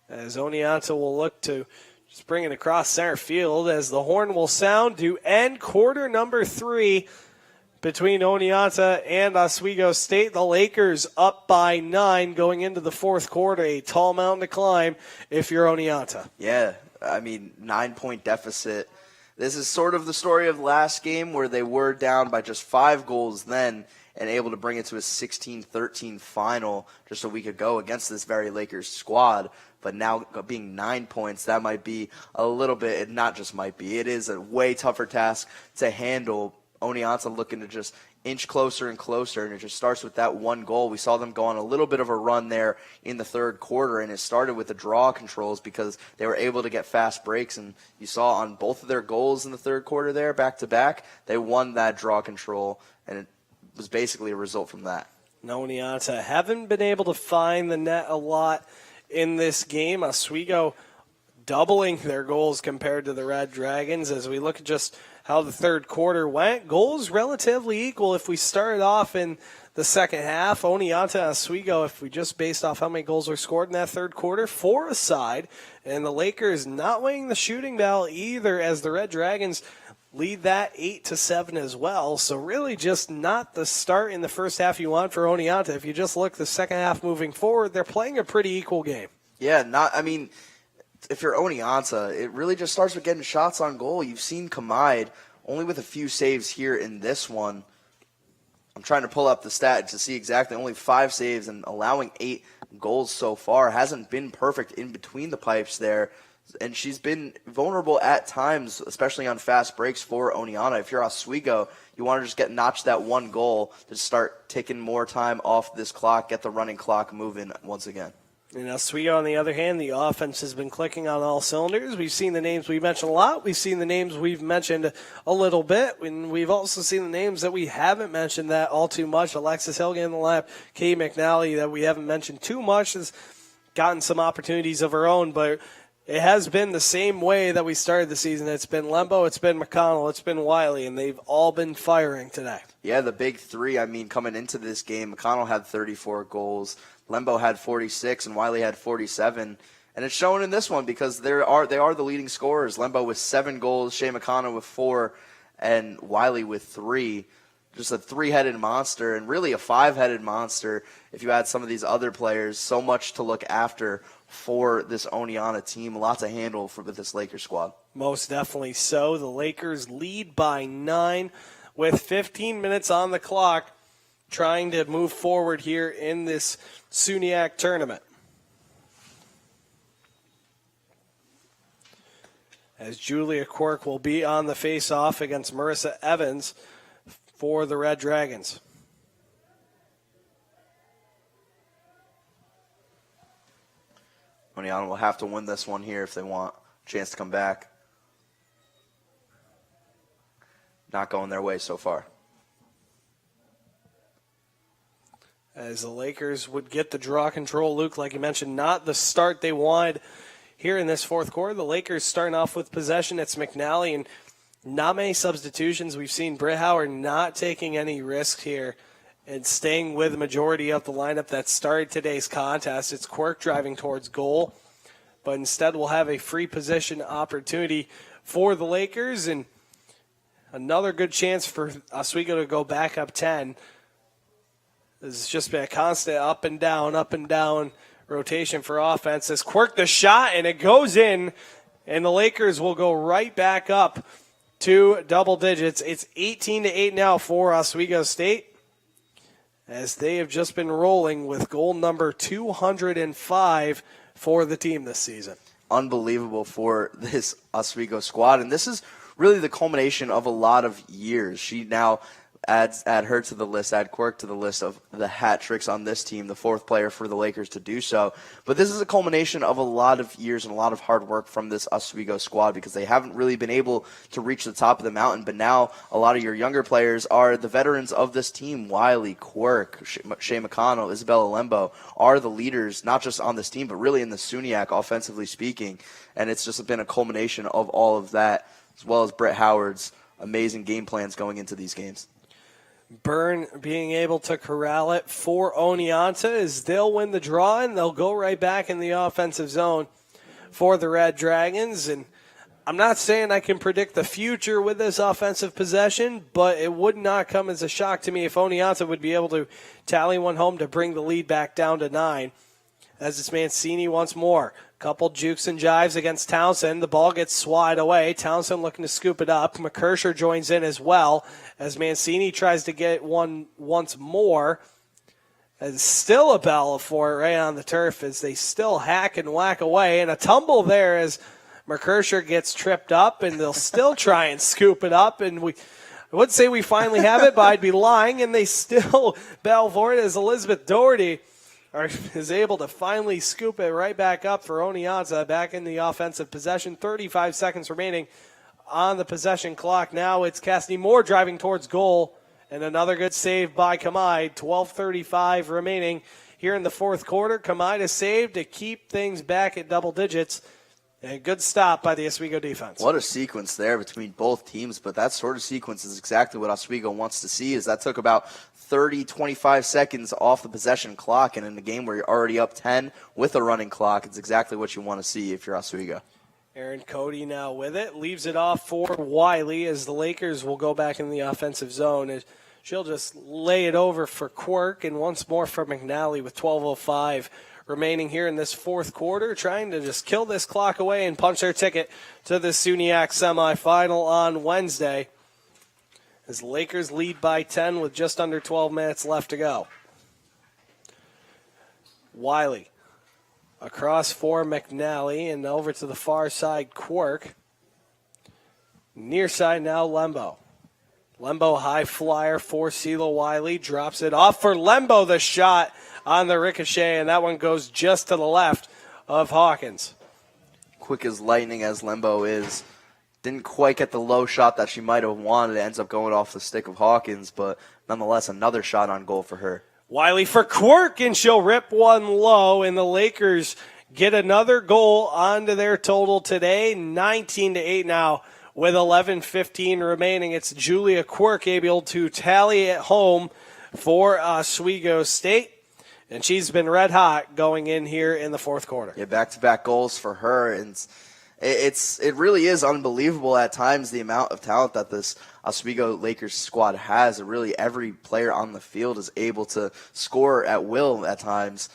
As Oneonta will look to just bring it across center field as the horn will sound to end quarter number 3 between Oneonta and Oswego State. The Lakers up by 9 going into the fourth quarter. A tall mountain to climb if you're Oneonta. Yeah, I mean, 9-point deficit. This is sort of the story of last game where they were down by just 5 goals then and able to bring it to a 16-13 final just a week ago against this very Lakers squad. But now being 9 points, that might be a little bit, it not just might be, it is a way tougher task to handle. Oneonta looking to just inch closer and closer, and it just starts with that one goal. We saw them go on a little bit of a run there in the third quarter, and it started with the draw controls because they were able to get fast breaks, and you saw on both of their goals in the third quarter there, back-to-back, they won that draw control, and it was basically a result from that. Oneonta haven't been able to find the net a lot in this game. Oswego doubling their goals compared to the Red Dragons as we look at just how the third quarter went. Goals relatively equal if we started off in the second half. Oneonta, Oswego, if we just based off how many goals were scored in that third quarter, 4 aside. And the Lakers not winning the shooting battle either as the Red Dragons lead that 8-7 as well. So really just not the start in the first half you want for Oneonta. If you just look the second half moving forward, they're playing a pretty equal game. Yeah, if you're Oneonta, it really just starts with getting shots on goal. You've seen Kamide only with a few saves here in this one. I'm trying to pull up the stat to see exactly, only 5 saves and allowing 8 goals so far. Hasn't been perfect in between the pipes there. And she's been vulnerable at times, especially on fast breaks for Oneonta. If you're Oswego, you want to just notch that one goal to start taking more time off this clock, get the running clock moving once again. And Oswego, on the other hand, the offense has been clicking on all cylinders. We've seen the names we mentioned a lot. We've seen the names we've mentioned a little bit. And we've also seen the names that we haven't mentioned that all too much. Alexis Hill in the lap, Kay McNally that we haven't mentioned too much has gotten some opportunities of her own. But it has been the same way that we started the season. It's been Lembo, it's been McConnell, it's been Wiley, and they've all been firing today. Yeah, the big 3, coming into this game, McConnell had 34 goals. Lembo had 46 and Wiley had 47, And it's shown in this one because they are the leading scorers. Lembo with 7 goals, Shea McConnell with 4, and Wiley with 3. Just a 3-headed monster, and really a 5-headed monster if you add some of these other players. So much to look after for this Oneonta team. A lot to handle with this Lakers squad. Most definitely so. The Lakers lead by 9 with 15 minutes on the clock, trying to move forward here in this SUNYAC tournament. As Julia Quirk will be on the face-off against Marissa Evans for the Red Dragons. Oneonta will have to win this one here if they want a chance to come back. Not going their way so far. As the Lakers would get the draw control, Luke, like you mentioned, not the start they wanted here in this fourth quarter. The Lakers starting off with possession. It's McNally, and not many substitutions. We've seen Britt Howard not taking any risk here and staying with the majority of the lineup that started today's contest. It's Quirk driving towards goal, but instead we'll have a free position opportunity for the Lakers, and another good chance for Oswego to go back up 10. This has just been a constant up and down rotation for offense. As Quirk the shot, and it goes in, and the Lakers will go right back up to double digits. It's 18-8 now for Oswego State, as they have just been rolling with goal number 205 for the team this season. Unbelievable for this Oswego squad, and this is really the culmination of a lot of years. She now add her to the list, add Quirk to the list of the hat tricks on this team, the 4th player for the Lakers to do so. But this is a culmination of a lot of years and a lot of hard work from this Oswego squad, because they haven't really been able to reach the top of the mountain. But now a lot of your younger players are the veterans of this team. Wiley, Quirk, Shea McConnell, Isabella Lembo are the leaders, not just on this team, but really in the SUNYAC, offensively speaking. And it's just been a culmination of all of that, as well as Britt Howard's amazing game plans going into these games. Byrne being able to corral it for Oneonta as they'll win the draw, and they'll go right back in the offensive zone for the Red Dragons. And I'm not saying I can predict the future with this offensive possession, but it would not come as a shock to me if Oneonta would be able to tally one home to bring the lead back down to 9. As it's Mancini once more. Couple jukes and jives against Townsend. The ball gets swatted away. Townsend looking to scoop it up. McKersher joins in as well as Mancini tries to get one once more. As still a battle for it right on the turf as they still hack and whack away. And a tumble there as McKersher gets tripped up, and they'll still try and scoop it up. And I would say we finally have it, but I'd be lying. And they still battle for it as Elizabeth Doherty is able to finally scoop it right back up for Oneonta, back in the offensive possession. 35 seconds remaining on the possession clock. Now it's Cassidy Moore driving towards goal, and another good save by Kamai. 12:35 remaining here in the fourth quarter. Kamai to save to keep things back at double digits. And a good stop by the Oswego defense. What a sequence there between both teams, but that sort of sequence is exactly what Oswego wants to see, as that took about 25 seconds off the possession clock, and in a game where you're already up 10 with a running clock, it's exactly what you want to see if you're Oswego. Aaron Cody now with it, leaves it off for Wiley as the Lakers will go back in the offensive zone. She'll just lay it over for Quirk, and once more for McNally with 12:05 remaining here in this fourth quarter, trying to just kill this clock away and punch their ticket to the SUNYAC semifinal on Wednesday. As the Lakers lead by 10 with just under 12 minutes left to go. Wiley across for McNally and over to the far side, Quirk. Near side now, Lembo. Lembo high flyer for CeeLo Wiley, drops it off for Lembo, the shot on the ricochet, and that one goes just to the left of Hawkins. Quick as lightning as Lembo is, didn't quite get the low shot that she might have wanted. It ends up going off the stick of Hawkins, but nonetheless another shot on goal for her. Wiley for Quirk, and she'll rip one low, and the Lakers get another goal onto their total today, 19-8 now. With 11:15 remaining, it's Julia Quirk able to tally at home for Oswego State. And she's been red hot going in here in the fourth quarter. Yeah, back-to-back goals for her, and it really is unbelievable at times the amount of talent that this Oswego Lakers squad has. Really, every player on the field is able to score at will at times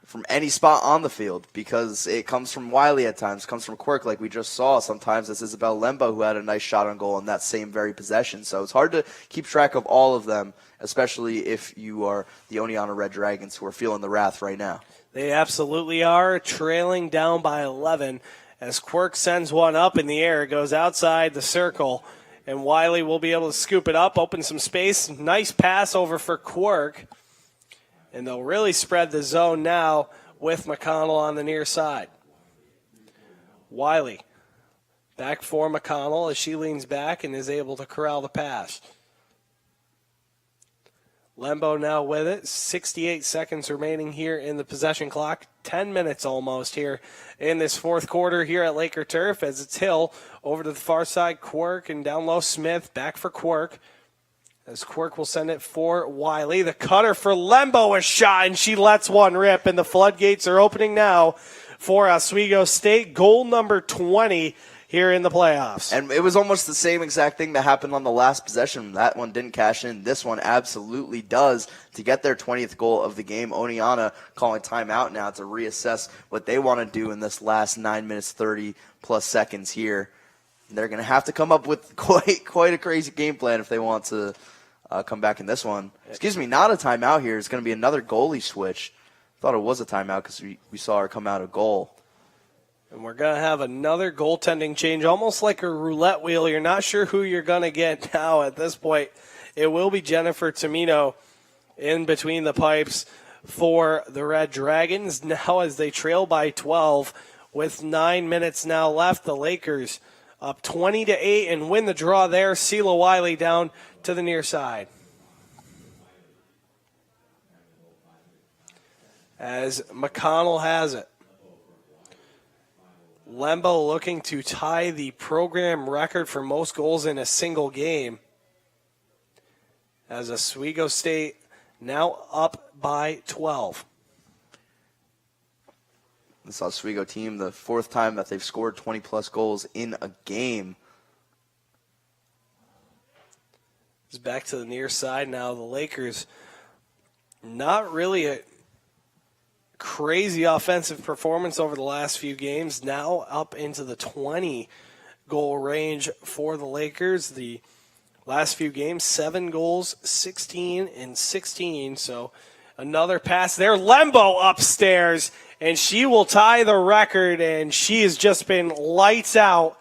from any spot on the field, because it comes from Wiley at times, comes from Quirk like we just saw. Sometimes it's Isabel Lembo who had a nice shot on goal in that same very possession. So it's hard to keep track of all of them, especially if you are the Oneonta Red Dragons who are feeling the wrath right now. They absolutely are, trailing down by 11 as Quirk sends one up in the air. It goes outside the circle, and Wiley will be able to scoop it up, open some space. Nice pass over for Quirk. And they'll really spread the zone now with McConnell on the near side. Wiley back for McConnell as she leans back and is able to corral the pass. Lembo now with it. 68 seconds remaining here in the possession clock. 10 minutes almost here in this fourth quarter here at Laker Turf as it's Hill over to the far side. Quirk and down low Smith. Back for Quirk. As Quirk will send it for Wiley. The cutter for Lembo, a shot, and she lets one rip, and the floodgates are opening now for Oswego State. Goal number 20 here in the playoffs. And it was almost the same exact thing that happened on the last possession. That one didn't cash in. This one absolutely does to get their 20th goal of the game. Oneonta calling timeout now to reassess what they want to do in this last 9 minutes, 30-plus seconds here. They're going to have to come up with quite a crazy game plan if they want to come back in this one. Excuse me, not a timeout here. It's going to be another goalie switch. Thought it was a timeout because we saw her come out a goal. And we're going to have another goaltending change, almost like a roulette wheel. You're not sure who you're going to get now at this point. It will be Jennifer Tamino in between the pipes for the Red Dragons now as they trail by 12 with 9 minutes now left. The Lakers up 20-8 and win the draw there. Sela Wiley down to the near side. As McConnell has it. Lembo looking to tie the program record for most goals in a single game. As Oswego State now up by 12. This Oswego team, the fourth time that they've scored 20-plus goals in a game. It's back to the near side now. The Lakers, not really a crazy offensive performance over the last few games. Now up into the 20-goal range for the Lakers. The last few games, 7 goals, 16 and 16. So another pass there. Lembo upstairs, and she will tie the record, and she has just been lights out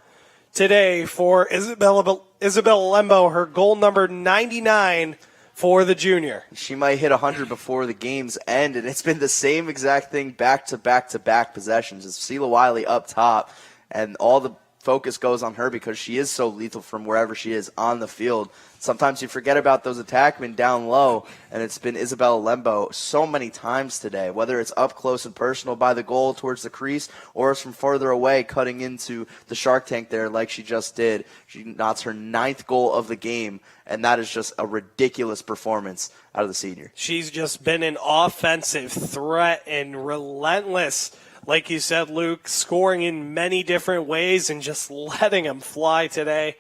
today for Isabel Lembo, her goal number 99 for the junior. She might hit 100 before the game's end, and it's been the same exact thing back-to-back possessions. It's Sela Wiley up top, and all the focus goes on her because she is so lethal from wherever she is on the field. Sometimes you forget about those attackmen down low, and it's been Isabella Lembo so many times today, whether it's up close and personal by the goal towards the crease or it's from further away cutting into the shark tank there like she just did. She knots her 9th goal of the game, and that is just a ridiculous performance out of the senior. She's just been an offensive threat and relentless. Like you said, Luke, scoring in many different ways and just letting them fly today.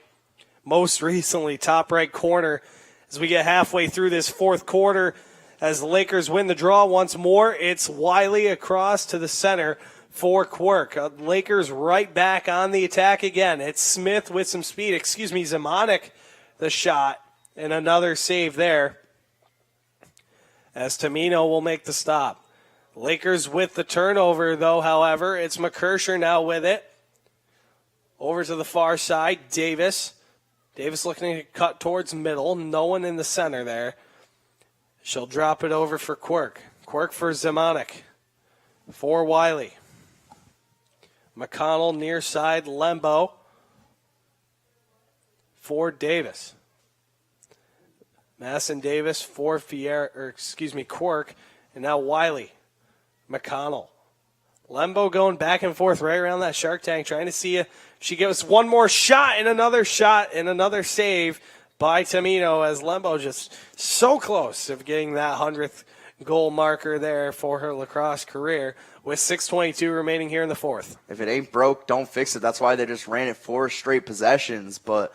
Most recently, top right corner as we get halfway through this fourth quarter. As the Lakers win the draw once more, it's Wiley across to the center for Quirk. Lakers right back on the attack again. It's Smith with some speed. Zemanek the shot, and another save there as Tamino will make the stop. Lakers with the turnover, though, however. It's McKersher now with it. Over to the far side, Davis. Davis looking to cut towards middle. No one in the center there. She'll drop it over for Quirk. Quirk for Zemanek. For Wiley. McConnell near side, Lembo. For Davis. Masson Davis for Quirk. And now Wiley. McConnell. Lembo going back and forth right around that shark tank, trying to see if she gives one more shot and another save by Tamino as Lembo just so close of getting that 100th goal marker there for her lacrosse career with 6:22 remaining here in the fourth. If it ain't broke, don't fix it. That's why they just ran it 4 straight possessions. But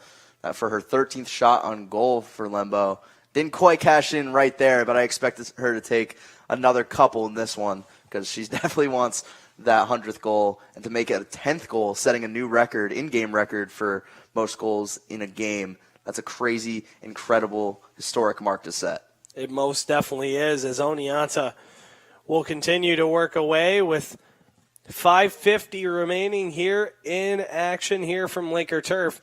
for her 13th shot on goal for Lembo, didn't quite cash in right there, but I expected her to take another couple in this one because she definitely wants that 100th goal and to make it a 10th goal, setting a new record, in-game record for most goals in a game. That's a crazy, incredible, historic mark to set. It most definitely is, as Oneonta will continue to work away with 5:50 remaining here in action here from Laker turf.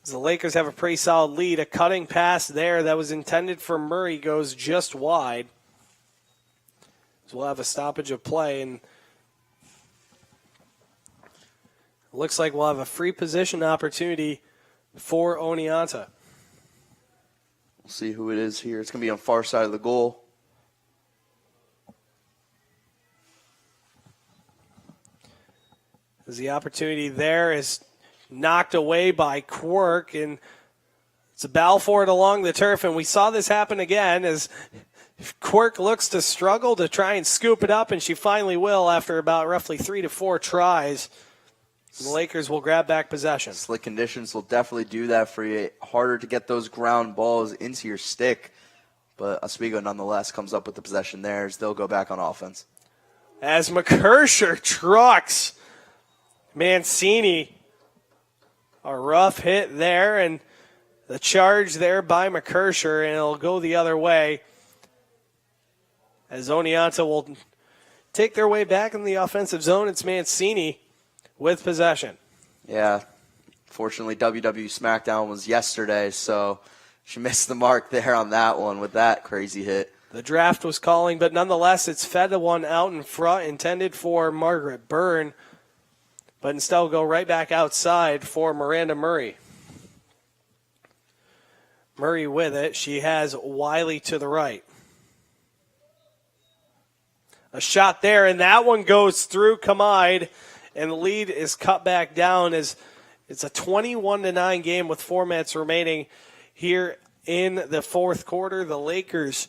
As the Lakers have a pretty solid lead. A cutting pass there that was intended for Murray goes just wide. So we'll have a stoppage of play, and it looks like we'll have a free position opportunity for Oneonta. We'll see who it is here. It's going to be on far side of the goal. As the opportunity there is knocked away by Quirk, and it's a battle for it along the turf, and we saw this happen again as Quirk looks to struggle to try and scoop it up, and she finally will after about roughly 3 to 4 tries. The Lakers will grab back possession. Slick conditions will definitely do that for you. Harder to get those ground balls into your stick, but Oswego nonetheless comes up with the possession there as they'll go back on offense. As McKersher trucks Mancini, a rough hit there, and the charge there by McKersher, and it'll go the other way as Oneonta will take their way back in the offensive zone. It's Mancini with possession. Yeah, fortunately WW SmackDown was yesterday, so she missed the mark there on that one with that crazy hit. The draft was calling, but nonetheless it's fed a one out in front intended for Margaret Byrne, but instead will go right back outside for Miranda Murray. Murray with it. She has Wiley to the right. A shot there, and that one goes through Kamide, and the lead is cut back down as it's a 21-9 game with 4 minutes remaining here in the fourth quarter. The Lakers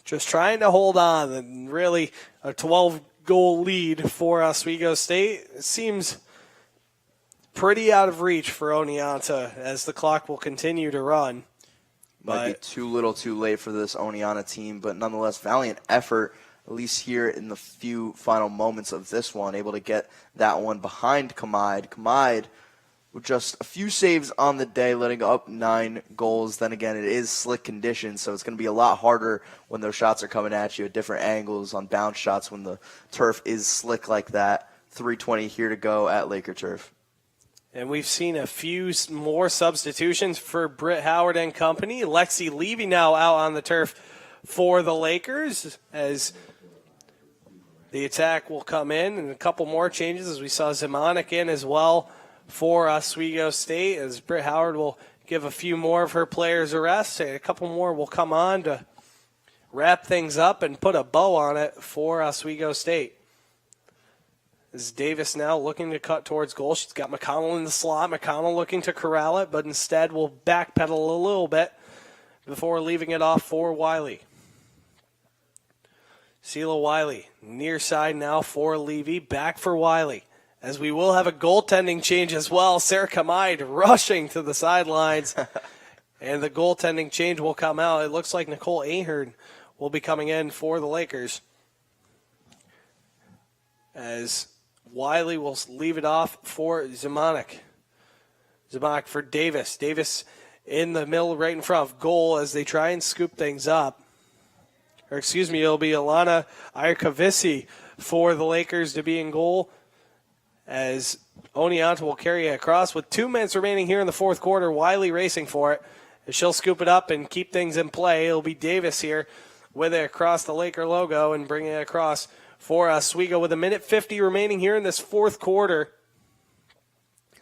just trying to hold on, and really a 12-goal lead for Oswego State. It seems pretty out of reach for Oneonta as the clock will continue to run. Might be too little too late for this Oneonta team, but nonetheless, valiant effort, at least here in the few final moments of this one, able to get that one behind Kamide. Kamide with just a few saves on the day, letting up 9 goals. Then again, it is slick conditions, so it's going to be a lot harder when those shots are coming at you at different angles on bounce shots when the turf is slick like that. 3:20 here to go at Laker turf. And we've seen a few more substitutions for Britt Howard and company. Lexi Levy now out on the turf for the Lakers as the attack will come in, and a couple more changes as we saw Zimonic in as well for Oswego State, as Britt Howard will give a few more of her players a rest. A couple more will come on to wrap things up and put a bow on it for Oswego State. As Davis now looking to cut towards goal. She's got McConnell in the slot. McConnell looking to corral it, but instead will backpedal a little bit before leaving it off for Wiley. Sheila Wiley, near side now for Levy, back for Wiley. As we will have a goaltending change as well. Sarah Kamide rushing to the sidelines, and the goaltending change will come out. It looks like Nicole Ahern will be coming in for the Lakers, as Wiley will leave it off for Zimonic. Zimonic for Davis. Davis in the middle right in front of goal as they try and scoop things up. Or excuse me, it'll be Alana Iarkavisi for the Lakers to be in goal, as Oneonta will carry it across with 2 minutes remaining here in the fourth quarter. Wiley racing for it. She'll scoop it up and keep things in play. It'll be Davis here with it across the Laker logo and bringing it across for Oswego with 1:50 remaining here in this fourth quarter,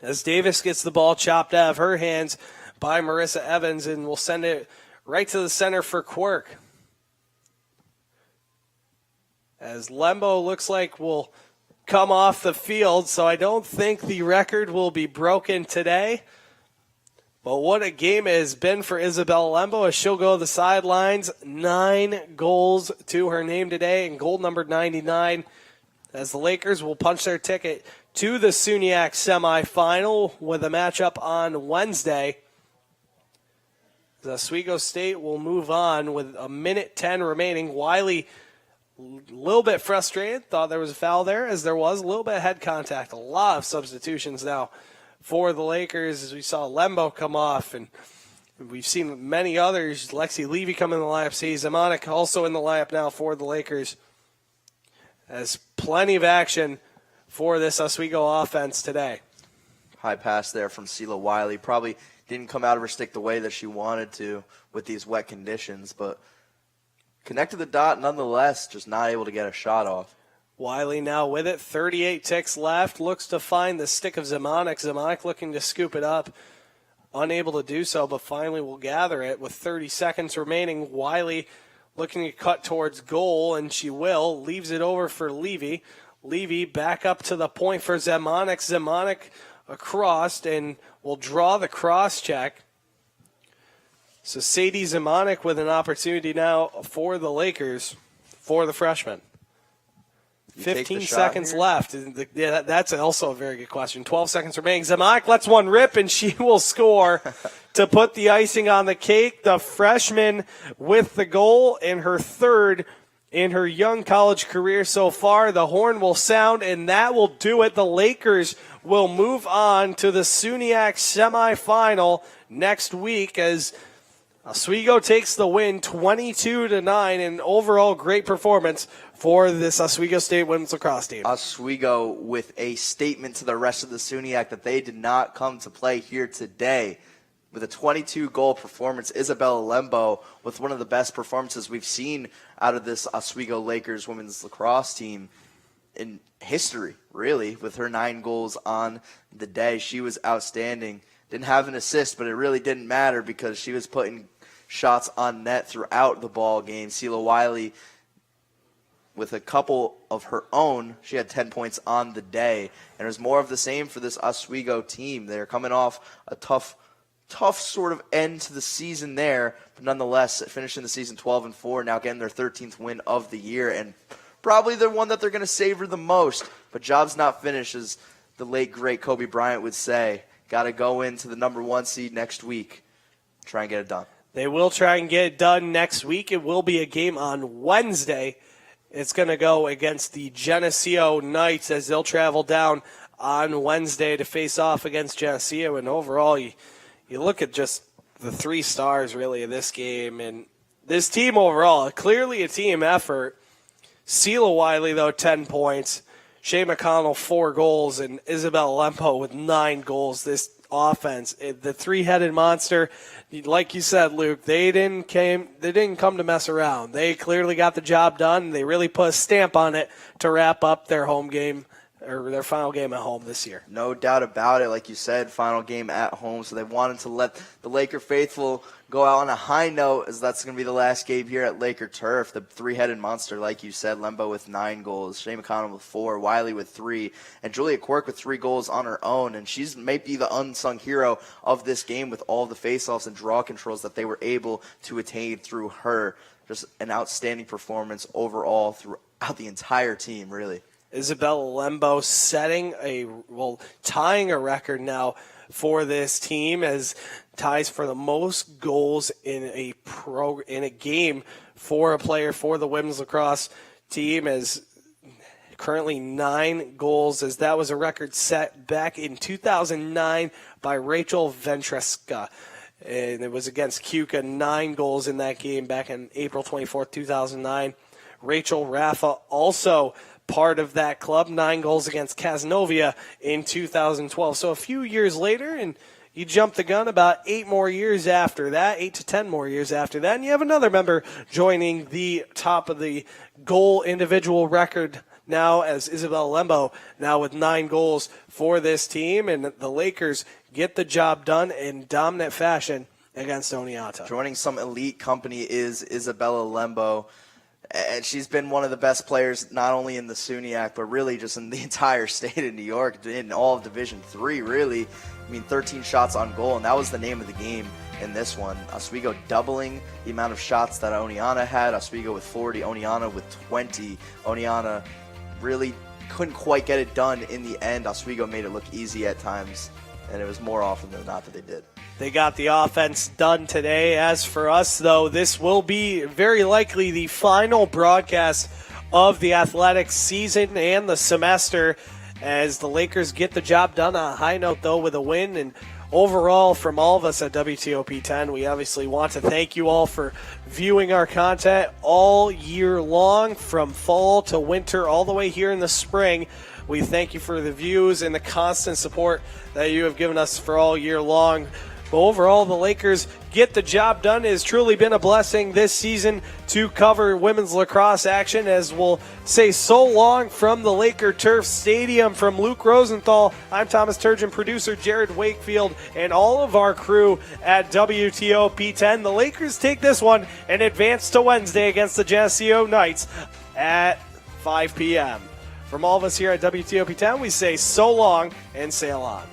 as Davis gets the ball chopped out of her hands by Marissa Evans and will send it right to the center for Quirk. As Lembo looks like will come off the field, so I don't think the record will be broken today. But what a game it has been for Isabella Lembo as she'll go to the sidelines. 9 goals to her name today, and goal number 99 as the Lakers will punch their ticket to the SUNYAC semifinal with a matchup on Wednesday. The Oswego State will move on with a minute 10 remaining. Wiley a little bit frustrated, thought there was a foul there, as there was a little bit of head contact. A lot of substitutions now for the Lakers as we saw Lembo come off, and we've seen many others. Lexi Levy come in the lineup. See Zamanek also in the lineup now for the Lakers. As plenty of action for this Oswego offense today. High pass there from Sela Wiley. Probably didn't come out of her stick the way that she wanted to with these wet conditions, but connected the dot nonetheless, just not able to get a shot off. Wiley now with it, 38 ticks left, looks to find the stick of Zamanek. Zamanek looking to scoop it up, unable to do so, but finally will gather it with 30 seconds remaining. Wiley looking to cut towards goal, and she will, leaves it over for Levy. Levy back up to the point for Zamanek. Zamanek across and will draw the cross check. So Sadie Zamanek with an opportunity now for the Lakers, for the freshman. 15 seconds left. Yeah, that's also a very good question. 12 seconds remaining. Zamanek lets one rip, and she will score to put the icing on the cake. The freshman with the goal in her third in her young college career so far. The horn will sound, and that will do it. The Lakers will move on to the SUNYAC semifinal next week as Oswego takes the win 22-9, an overall great performance for this Oswego State women's lacrosse team. Oswego with a statement to the rest of the SUNYAC that they did not come to play here today. With a 22-goal performance, Isabella Lembo with one of the best performances we've seen out of this Oswego Lakers women's lacrosse team in history, really, with her 9 goals on the day. She was outstanding. Didn't have an assist, but it really didn't matter because she was putting shots on net throughout the ball game. Sela Wiley with a couple of her own. She had 10 points on the day. And it was more of the same for this Oswego team. They're coming off a tough sort of end to the season there, but nonetheless finishing the season 12-4, now getting their 13th win of the year, and probably the one that they're going to savor the most. But job's not finished, as the late, great Kobe Bryant would say. Got to go into the number 1 seed next week. Try and get it done. They will try and get it done next week. It will be a game on Wednesday. It's going to go against the Geneseo Knights as they'll travel down on Wednesday to face off against Geneseo. And overall, you look at just the 3 stars, really, of this game. And this team overall, clearly a team effort. Sela Wiley, though, 10 points. Shea McConnell, 4 goals. And Isabel Lempo with 9 goals. This offense, the 3-headed monster, like you said, Luke, they didn't come to mess around. They clearly got the job done. They really put a stamp on it to wrap up their home game, or their final game at home this year. No doubt about it. Like you said, final game at home. So they wanted to let the Laker faithful go out on a high note, as that's going to be the last game here at Laker Turf. The 3-headed monster, like you said, Lembo with 9 goals, Shea McConnell with 4, Wiley with 3, and Julia Quirk with 3 goals on her own. And she's maybe the unsung hero of this game with all the faceoffs and draw controls that they were able to attain through her. Just an outstanding performance overall throughout the entire team, really. Isabella Lembo tying a record now for this team as ties for the most goals in a game for a player for the women's lacrosse team, as currently 9 goals, as that was a record set back in 2009 by Rachel Ventreska. And it was against Cuca, 9 goals in that game back in April 24th, 2009. Rachel Raffa also part of that club, 9 goals against Casnovia in 2012. So a few years later, and you jump the gun about 8 more years after that, 8 to 10 more years after that, and you have another member joining the top of the goal individual record now, as Isabella Lembo now with 9 goals for this team, and the Lakers get the job done in dominant fashion against Oneonta. Joining some elite company is Isabella Lembo. And she's been one of the best players, not only in the SUNYAC, but really just in the entire state of New York, in all of Division III, really. I mean, 13 shots on goal, and that was the name of the game in this one. Oswego doubling the amount of shots that Oneonta had. Oswego with 40, Oneonta with 20. Oneonta really couldn't quite get it done in the end. Oswego made it look easy at times, and it was more often than not that they did. They got the offense done today. As for us, though, this will be very likely the final broadcast of the athletics season and the semester as the Lakers get the job done on a high note, though, with a win. And overall, from all of us at WTOP 10, we obviously want to thank you all for viewing our content all year long, from fall to winter, all the way here in the spring. We thank you for the views and the constant support that you have given us for all year long. But overall, the Lakers get the job done. It has truly been a blessing this season to cover women's lacrosse action, as we'll say so long from the Laker Turf Stadium. From Luke Rosenthal, I'm Thomas Turgeon, producer Jared Wakefield, and all of our crew at WTOP 10. The Lakers take this one and advance to Wednesday against the Geneseo Knights at 5 p.m. From all of us here at WTOP 10, we say so long and sail on.